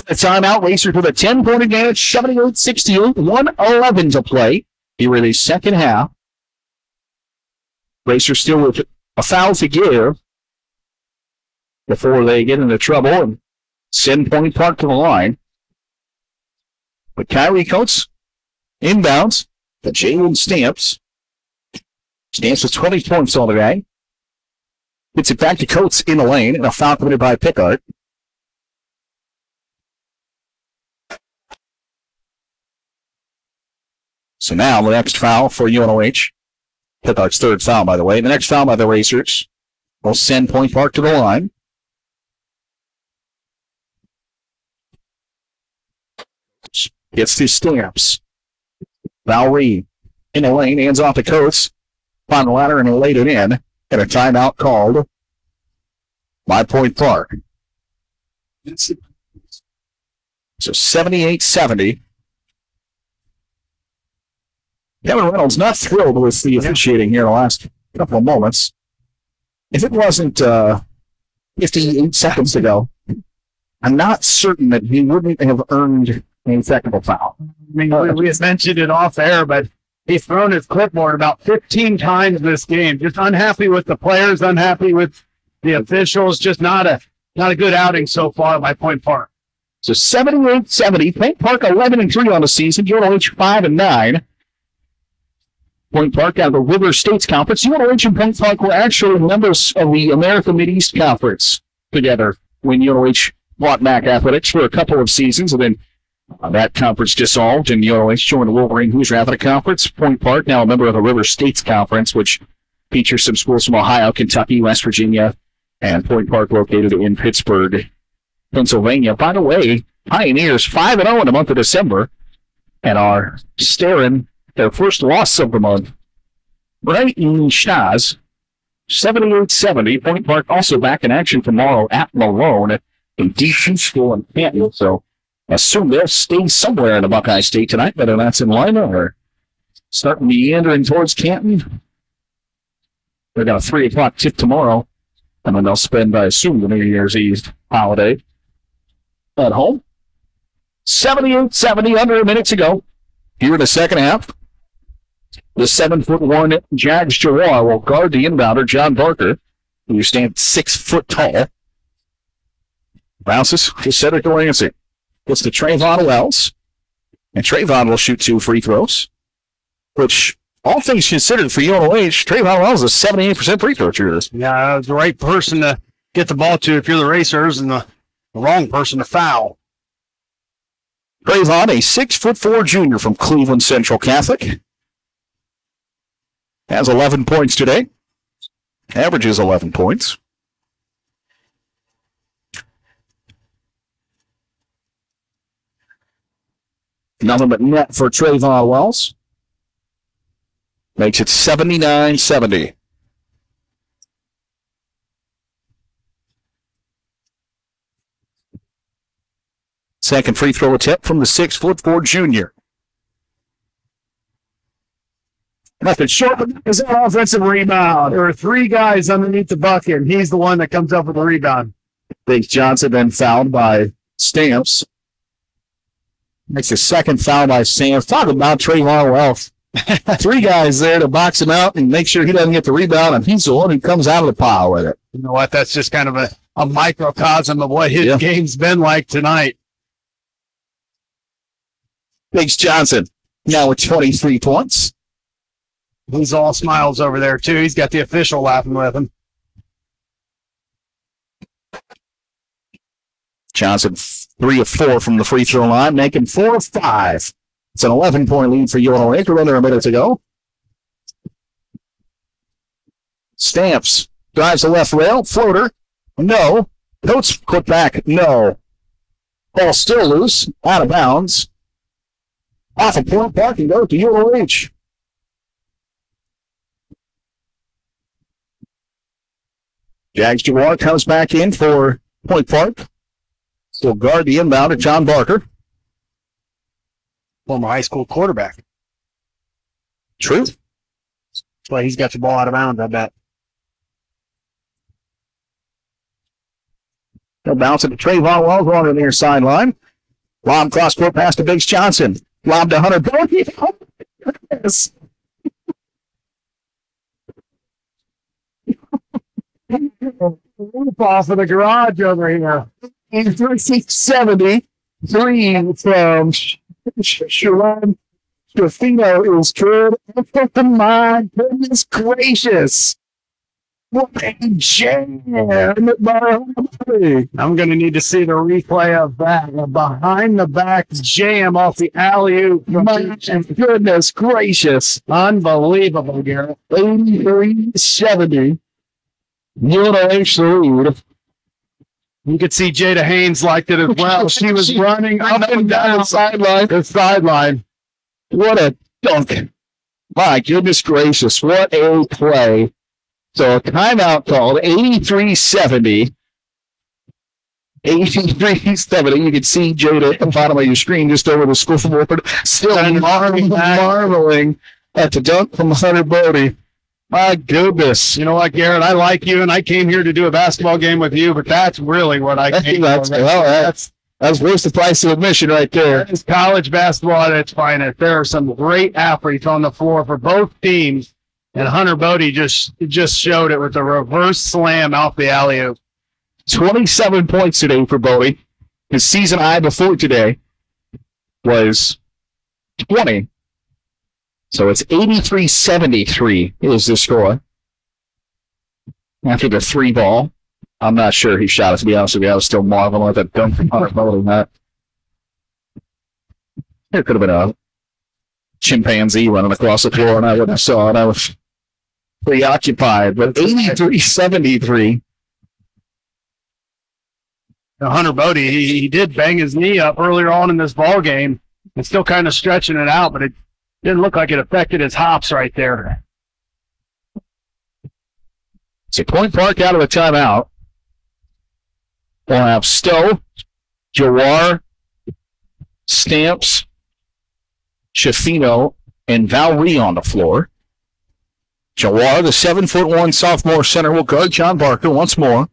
The timeout, Racers with a 10-point advantage, 78-68, 1:11 to play here in the second half. Racers still with a foul to give before they get into trouble and send PointPark to the line. But Kyrie Coates inbounds to Jalen Stamps. Stamps with 20 points all today. Gets it back to Coates in the lane, and a foul committed by Pickard. So now the next foul for UNOH. Pickard's third foul, by the way. The next foul by the Racers will send PointPark to the line. Gets to Stamps. Valerie in the lane, hands off to Coates. On the ladder and laid it in. And a timeout called by PointPark. So 78-70. Kevin Reynolds not thrilled with the officiating here in the last couple of moments. If it wasn't 58 seconds ago, I'm not certain that he wouldn't have earned a technical foul. I mean, we had mentioned it off air, but he's thrown his clipboard about 15 times this game. Just unhappy with the players, unhappy with the officials. Just not a good outing so far by PointPark. So 78-70. PointPark 11-3 on the season. UNOH 5-9. PointPark out of the River States Conference. UNOH and PointPark were actually members of the American Mid-East Conference together when UNOH brought back athletics for a couple of seasons, and then that conference dissolved, and UNOH joined the Wolverine Hoosier Athletic Conference. PointPark, now a member of the River States Conference, which features some schools from Ohio, Kentucky, West Virginia, and PointPark located in Pittsburgh, Pennsylvania. By the way, Pioneers 5-0 in the month of December and are staring their first loss of the month right in Shaz. 78-70. PointPark also back in action tomorrow at Malone in DC School in Canton. So assume they'll stay somewhere in the Buckeye State tonight, whether that's in Lima or starting meandering towards Canton. They've got a 3 o'clock tip tomorrow, and then they'll spend, I assume, the New Year's Eve holiday at home. 78-70, under a minute to go here in the second half. The 7'1" Jags Jawar will guard the inbounder, John Barker, who stands 6 foot tall. Bounces to Cedric Delancey. Gets to Trayvon Wells. And Trayvon will shoot 2 free throws, which, all things considered for UNOH, Trayvon Wells is a 78% free throw shooter. Yeah, the right person to get the ball to if you're the Racers, and the wrong person to foul. Trayvon, a 6'4" junior from Cleveland Central Catholic. Has 11 points today. Averages 11 points. Nothing but net for Trayvon Wells. Makes it 79-70. Second free throw attempt from the 6'4" junior. Nothing short is an offensive rebound. There are 3 guys underneath the bucket, and he's the one that comes up with the rebound. Biggs Johnson then fouled by Stamps. Makes a second foul by Stamps. Talk about Trayvon Wells. 3 guys there to box him out and make sure he doesn't get the rebound, and he's the one who comes out of the pile with it. You know what? That's just kind of a microcosm of what his game's been like tonight. Biggs Johnson now with 23 points. He's all smiles over there, too. He's got the official laughing with him. Johnson 3 of 4 from the free throw line, making 4 of 5. It's an 11-point lead for UNOH. We're under a minute to go. Stamps drives the left rail. Floater. No. Coates put back. No. Ball still loose. Out of bounds. Off of PointPark and go to UNOH. Jags Jawar comes back in for PointPark. Will guard the inbound at John Barker. Former high school quarterback. True. That's why he's got the ball out of bounds, I bet. They'll bounce it to Trayvon Wells on the near sideline. Long cross court pass to Biggs Johnson. Lob to Hunter Bode. Oh, yes. Off of the garage over here. 370. 3 from Sharon Trefino is good. Oh, my goodness gracious. What a jam by Bode. I'm going to need to see the replay of that. A behind-the-back jam off the alley-oop. My goodness gracious. Unbelievable, Garrett. 83-70. UNOH lead. You could see Jada Haynes liked it as well. She was running up and down the sideline. What a dunk. My goodness gracious. What a play. So a timeout called, 83-70. 83-70. You can see Jada at the bottom of your screen just over the scoreboard. Still marveling at the dunk from Hunter Bode. My goodness. You know what, Garrett? I like you, and I came here to do a basketball game with you, but that's really what I came for. That's worth the price of admission right there. It's college basketball at its finest. There are some great athletes on the floor for both teams, and Hunter Bode just showed it with a reverse slam off the alley-oop. 27 points today for Bode. His season high before today was 20. So it's 83-73 is the score. After the 3 ball. I'm not sure he shot it, to be honest with you. I was still marveling at that dunk from Hunter Bode. There could have been a chimpanzee running across the floor, and I wouldn't have saw it. I was preoccupied. But 83-73. Now, Hunter Bode, he did bang his knee up earlier on in this ball game and still kind of stretching it out, but it didn't look like it affected his hops right there. So PointPark out of the timeout. We'll have Stowe, Jawar, Stamps, Shafino, and Valry on the floor. Jawar, the 7'1" sophomore center, will guard John Barker once more.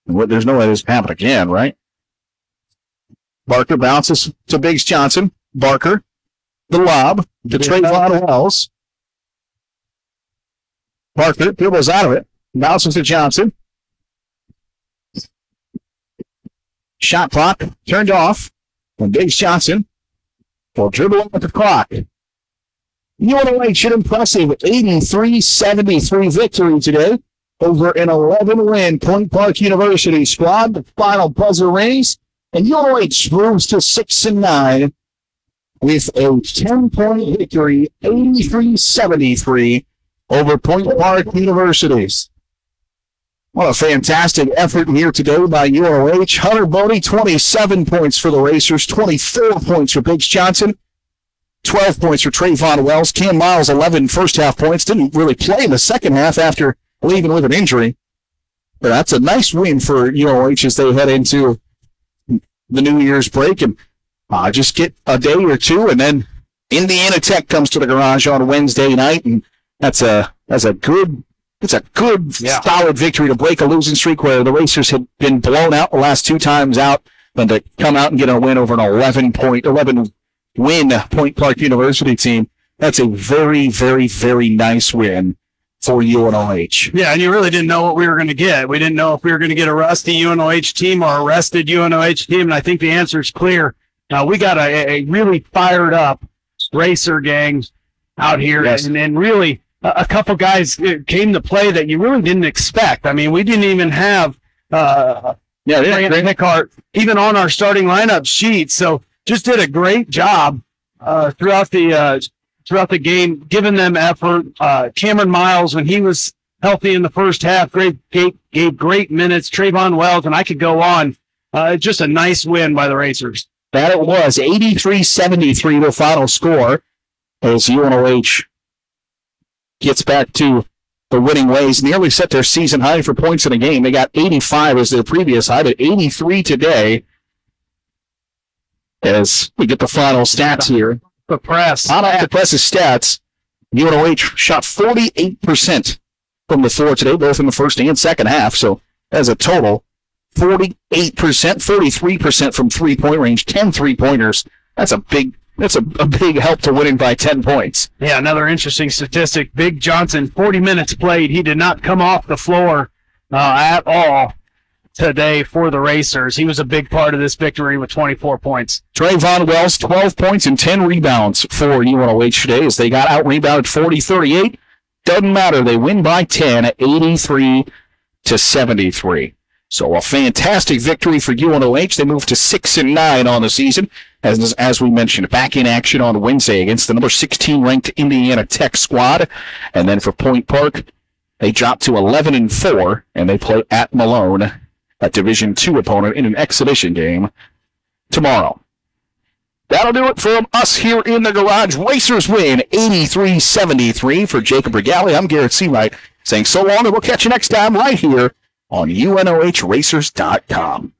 There's no way this will happen again, right? Barker bounces to Biggs Johnson. Barker, the lob to Trayvon Wells. Barker dribbles out of it. Bounces to Johnson. Shot clock turned off. And Biggs Johnson will dribble with the clock. UNOH an impressive 83-73 victory today over an 11-win PointPark University squad. The final buzzer rings, and UNOH moves to 6-9 with a 10-point victory, 83-73 over PointPark University. What a fantastic effort here today by UNOH. Hunter Bode, 27 points for the Racers, 24 points for Biggs Johnson, 12 points for Trayvon Wells. Cam Miles, 11 first-half points. Didn't really play in the second half after leaving with an injury. But that's a nice win for UNOH as they head into the New Year's break and just get a day or two. And then Indiana Tech comes to the garage on Wednesday night, and that's a good solid victory to break a losing streak where the Racers had been blown out the last 2 times out, and to come out and get a win over an 11-win PointPark University team. That's a very, very, very nice win for UNOH. Yeah, and you really didn't know what we were going to get. We didn't know if we were going to get a rusty UNOH team or a rested UNOH team, and I think the answer is clear. We got a really fired up Racer gang out here, yes. and really a couple guys came to play that you really didn't expect. I mean, we didn't even have Grant Nickhart even on our starting lineup sheet, so just did a great job throughout the game, giving them effort. Cameron Miles, when he was healthy in the first half, gave great minutes. Trayvon Wells, and I could go on. Just a nice win by the Racers. That it was 83-73 the final score as UNOH gets back to the winning ways. Nearly set their season high for points in a game. They got 85 as their previous high, but 83 today. As we get the final stats here. The press. Out of the press's stats, UNOH shot 48% from the floor today, both in the first and second half. So as a total, 48%, 43% from three-point range, 10 three-pointers. That's a big help to winning by 10 points. Yeah, another interesting statistic. Big Johnson, 40 minutes played. He did not come off the floor at all today for the Racers. He was a big part of this victory with 24 points. Trayvon Wells, 12 points and 10 rebounds for UNOH today as they got out-rebounded 40-38. Doesn't matter. They win by 10, 83-73. So a fantastic victory for UNOH. They move to 6-9 on the season. As we mentioned, back in action on Wednesday against the number 16 ranked Indiana Tech squad. And then for Point Park, they drop to 11-4, and they play at Malone, a Division II opponent, in an exhibition game tomorrow. That'll do it from us here in the garage. Racers win 83-73. For Jacob Regali, I'm Garrett Seawright saying so long, and we'll catch you next time right here on UNOHRacers.com.